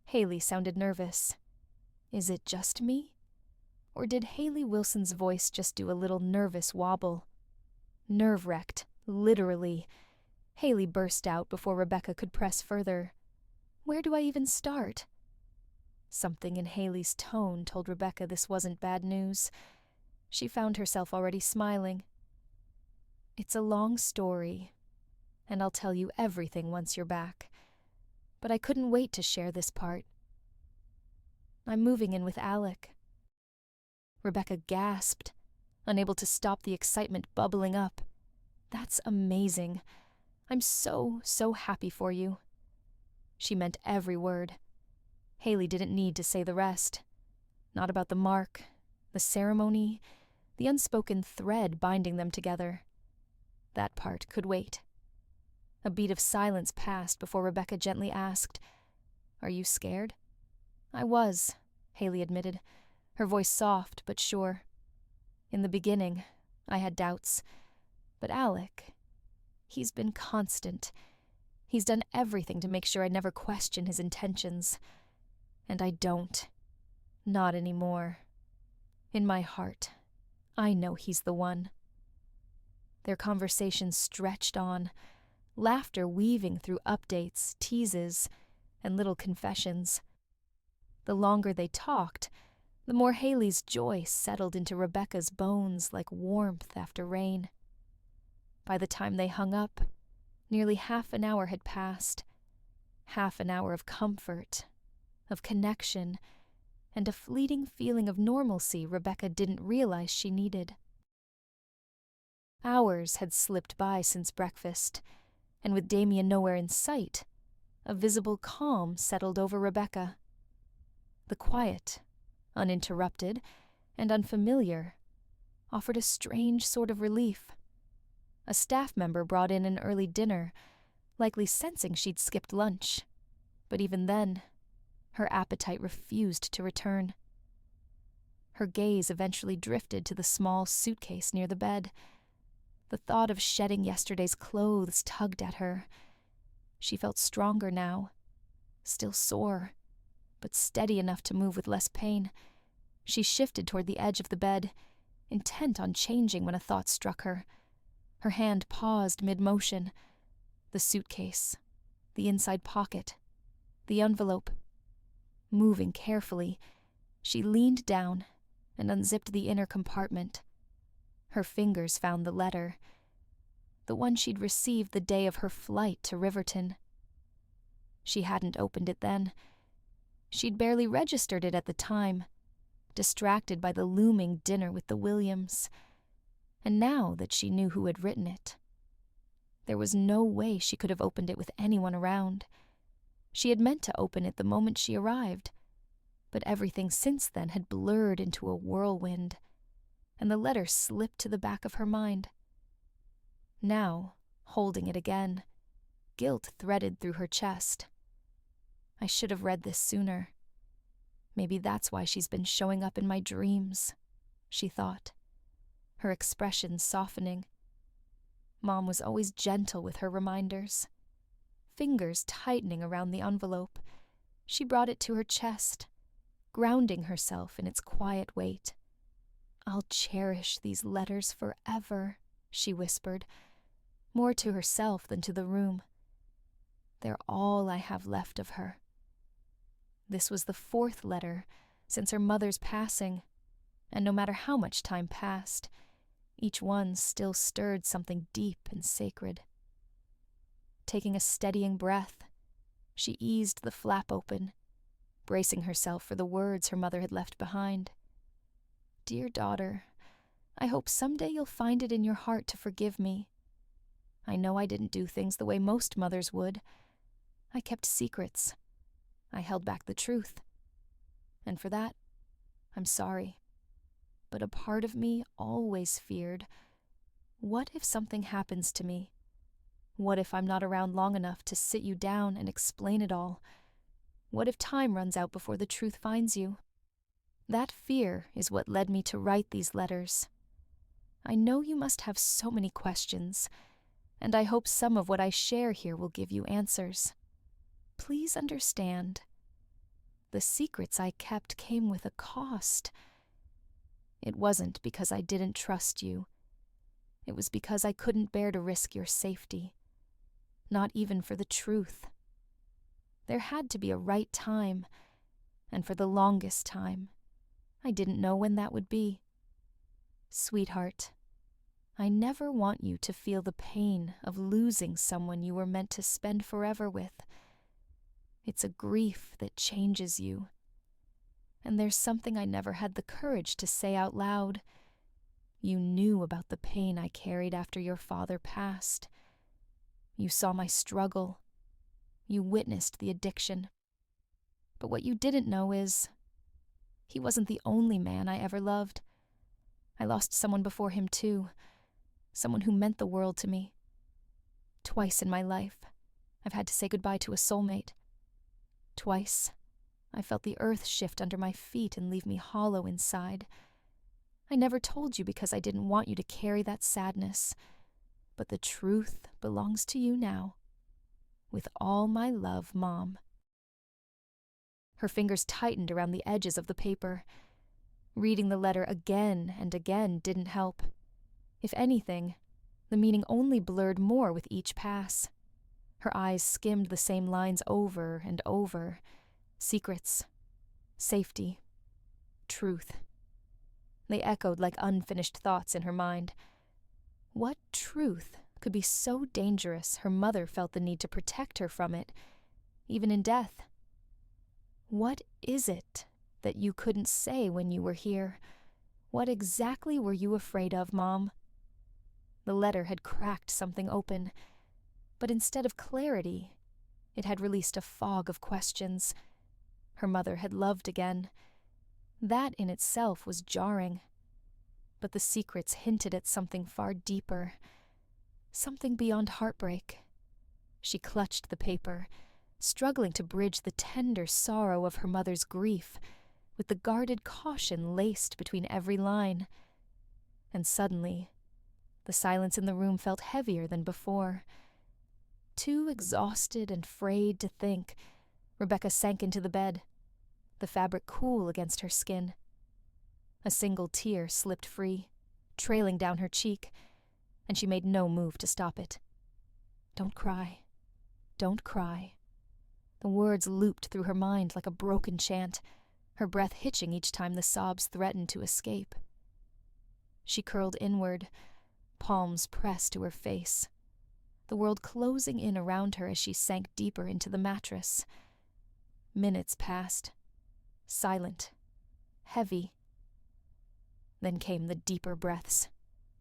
Speaker 1: Haley sounded nervous. Is it just me? Or did Haley Wilson's voice just do a little nervous wobble? Nerve-wrecked, literally. Haley burst out before Rebecca could press further. Where do I even start? Something in Haley's tone told Rebecca this wasn't bad news. She found herself already smiling. It's a long story, and I'll tell you everything once you're back. But I couldn't wait to share this part. I'm moving in with Alec. Rebecca gasped, unable to stop the excitement bubbling up. That's amazing. I'm so happy for you. She meant every word. Haley didn't need to say the rest. Not about the mark, the ceremony, the unspoken thread binding them together. That part could wait. A beat of silence passed before Rebecca gently asked, Are you scared? I was, Haley admitted, her voice soft but sure. In the beginning, I had doubts. But Alec, he's been constant. He's done everything to make sure I never question his intentions. And I don't. Not anymore. In my heart, I know he's the one. Their conversation stretched on, laughter weaving through updates, teases, and little confessions. The longer they talked, the more Haley's joy settled into Rebecca's bones like warmth after rain. By the time they hung up, nearly half an hour had passed. Half an hour of comfort, of connection, and a fleeting feeling of normalcy Rebecca didn't realize she needed. Hours had slipped by since breakfast, and with Damien nowhere in sight, a visible calm settled over Rebecca. The quiet, uninterrupted, and unfamiliar, offered a strange sort of relief. A staff member brought in an early dinner, likely sensing she'd skipped lunch. But even then, her appetite refused to return. Her gaze eventually drifted to the small suitcase near the bed. The thought of shedding yesterday's clothes tugged at her. She felt stronger now, still sore, but steady enough to move with less pain. She shifted toward the edge of the bed, intent on changing when a thought struck her. Her hand paused mid-motion. The suitcase, the inside pocket, the envelope. Moving carefully, she leaned down and unzipped the inner compartment. Her fingers found the letter, the one she'd received the day of her flight to Riverton. She hadn't opened it then. She'd barely registered it at the time, distracted by the looming dinner with the Williams. And now that she knew who had written it, there was no way she could have opened it with anyone around. She had meant to open it the moment she arrived, but everything since then had blurred into a whirlwind, and the letter slipped to the back of her mind. Now, holding it again, guilt threaded through her chest. I should have read this sooner. Maybe that's why she's been showing up in my dreams, she thought, her expression softening. Mom was always gentle with her reminders. Fingers tightening around the envelope, she brought it to her chest, grounding herself in its quiet weight. I'll cherish these letters forever, she whispered, more to herself than to the room. They're all I have left of her. This was the 4th letter since her mother's passing, and no matter how much time passed, each one still stirred something deep and sacred. Taking a steadying breath, she eased the flap open, bracing herself for the words her mother had left behind. Dear daughter, I hope someday you'll find it in your heart to forgive me. I know I didn't do things the way most mothers would. I kept secrets. I held back the truth. And for that, I'm sorry. But a part of me always feared, what if something happens to me? What if I'm not around long enough to sit you down and explain it all? What if time runs out before the truth finds you? That fear is what led me to write these letters. I know you must have so many questions, and I hope some of what I share here will give you answers. Please understand, the secrets I kept came with a cost. It wasn't because I didn't trust you. It was because I couldn't bear to risk your safety, not even for the truth. There had to be a right time, and for the longest time, I didn't know when that would be. Sweetheart, I never want you to feel the pain of losing someone you were meant to spend forever with. It's a grief that changes you. And there's something I never had the courage to say out loud. You knew about the pain I carried after your father passed. You saw my struggle. You witnessed the addiction. But what you didn't know is, he wasn't the only man I ever loved. I lost someone before him too, someone who meant the world to me. Twice in my life, I've had to say goodbye to a soulmate. Twice, I felt the earth shift under my feet and leave me hollow inside. I never told you because I didn't want you to carry that sadness, but the truth belongs to you now. With all my love, Mom. Her fingers tightened around the edges of the paper. Reading the letter again and again didn't help. If anything, the meaning only blurred more with each pass. Her eyes skimmed the same lines over and over. Secrets, safety, truth. They echoed like unfinished thoughts in her mind. What truth could be so dangerous her mother felt the need to protect her from it, even in death? What is it that you couldn't say when you were here? What exactly were you afraid of, Mom? The letter had cracked something open, but instead of clarity, it had released a fog of questions. Her mother had loved again. That in itself was jarring. But the secrets hinted at something far deeper, something beyond heartbreak. She clutched the paper, struggling to bridge the tender sorrow of her mother's grief with the guarded caution laced between every line. And suddenly, the silence in the room felt heavier than before. Too exhausted and frayed to think, Rebecca sank into the bed, the fabric cool against her skin. A single tear slipped free, trailing down her cheek, and she made no move to stop it. Don't cry. Don't cry. The words looped through her mind like a broken chant, her breath hitching each time the sobs threatened to escape. She curled inward, palms pressed to her face, the world closing in around her as she sank deeper into the mattress. Minutes passed, silent, heavy. Then came the deeper breaths,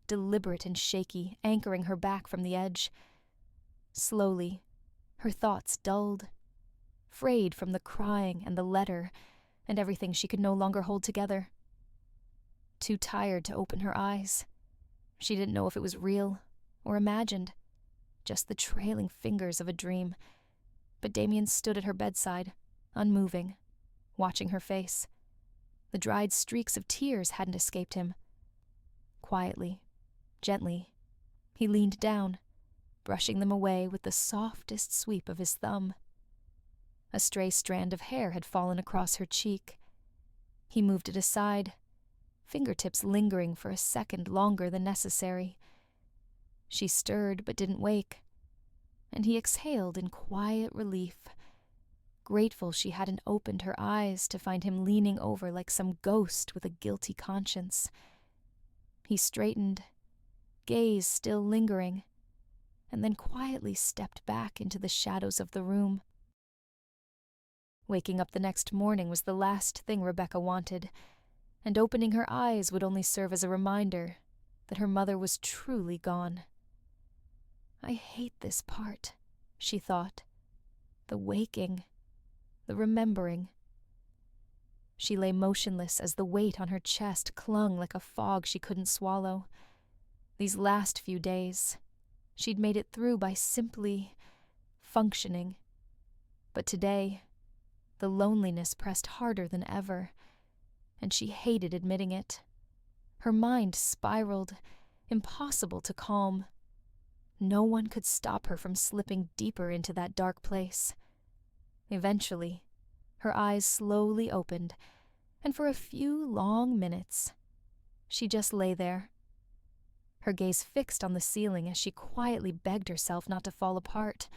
Speaker 1: deliberate and shaky, anchoring her back from the edge. Slowly, her thoughts dulled, frayed from the crying and the letter and everything she could no longer hold together. Too tired to open her eyes. She didn't know if it was real or imagined, just the trailing fingers of a dream. But Damien stood at her bedside, unmoving, watching her face. The dried streaks of tears hadn't escaped him. Quietly, gently, he leaned down, brushing them away with the softest sweep of his thumb. A stray strand of hair had fallen across her cheek. He moved it aside, fingertips lingering for a second longer than necessary. She stirred but didn't wake, and he exhaled in quiet relief, grateful she hadn't opened her eyes to find him leaning over like some ghost with a guilty conscience. He straightened, gaze still lingering, and then quietly stepped back into the shadows of the room. Waking up the next morning was the last thing Rebecca wanted, and opening her eyes would only serve as a reminder that her mother was truly gone. I hate this part, she thought. The waking, the remembering. She lay motionless as the weight on her chest clung like a fog she couldn't swallow. These last few days, she'd made it through by simply functioning. But today, the loneliness pressed harder than ever, and she hated admitting it. Her mind spiraled, impossible to calm. No one could stop her from slipping deeper into that dark place. Eventually, her eyes slowly opened, and for a few long minutes, she just lay there, her gaze fixed on the ceiling as she quietly begged herself not to fall apart.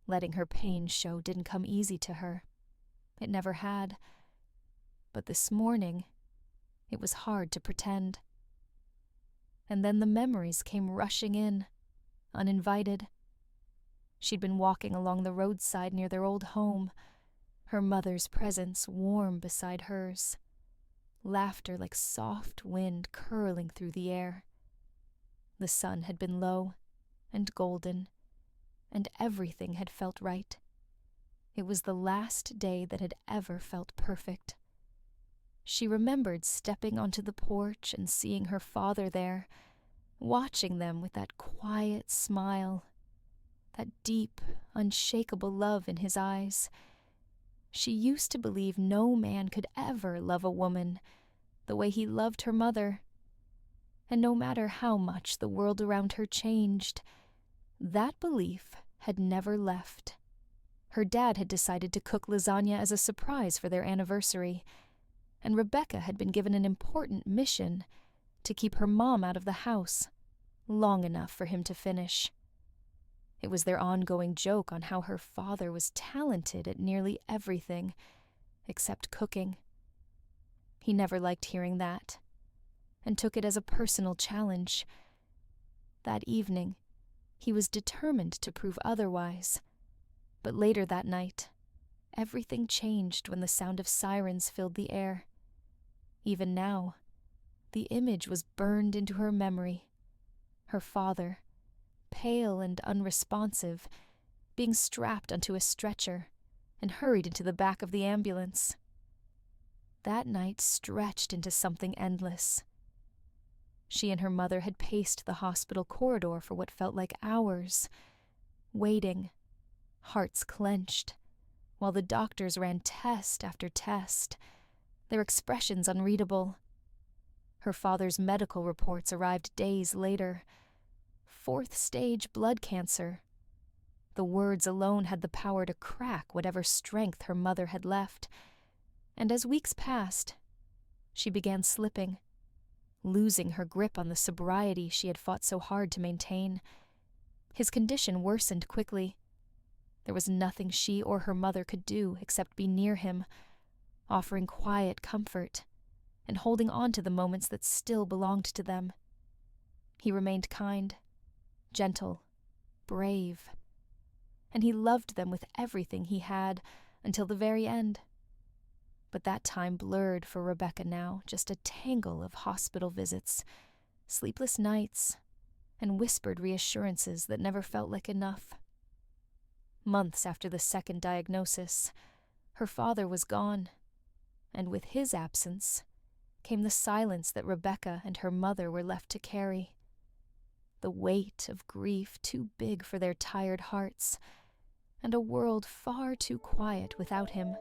Speaker 1: Letting her pain show didn't come easy to her. It never had. But this morning, it was hard to pretend. And then the memories came rushing in, uninvited. She'd been walking along the roadside near their old home, her mother's presence warm beside hers, laughter like soft wind curling through the air. The sun had been low and golden, and everything had felt right. It was the last day that had ever felt perfect. She remembered stepping onto the porch and seeing her father there, watching them with that quiet smile, that deep, unshakable love in his eyes. She used to believe no man could ever love a woman the way he loved her mother. And no matter how much the world around her changed, that belief had never left. Her dad had decided to cook lasagna as a surprise for their anniversary, and Rebecca had been given an important mission to keep her mom out of the house long enough for him to finish. It was their ongoing joke on how her father was talented at nearly everything except cooking. He never liked hearing that, and took it as a personal challenge. That evening, he was determined to prove otherwise. But later that night, everything changed when the sound of sirens filled the air. Even now, the image was burned into her memory. Her father, pale and unresponsive, being strapped onto a stretcher and hurried into the back of the ambulance. That night stretched into something endless. She and her mother had paced the hospital corridor for what felt like hours, waiting, hearts clenched, while the doctors ran test after test, their expressions unreadable. Her father's medical reports arrived days later. 4th stage blood cancer. The words alone had the power to crack whatever strength her mother had left. And as weeks passed, she began slipping, losing her grip on the sobriety she had fought so hard to maintain. His condition worsened quickly. There was nothing she or her mother could do except be near him, offering quiet comfort and holding on to the moments that still belonged to them. He remained kind, gentle, brave, and he loved them with everything he had until the very end. But that time blurred for Rebecca now, just a tangle of hospital visits, sleepless nights, and whispered reassurances that never felt like enough. Months after the second diagnosis, her father was gone, and with his absence came the silence that Rebecca and her mother were left to carry. The weight of grief too big for their tired hearts, and a world far too quiet without him.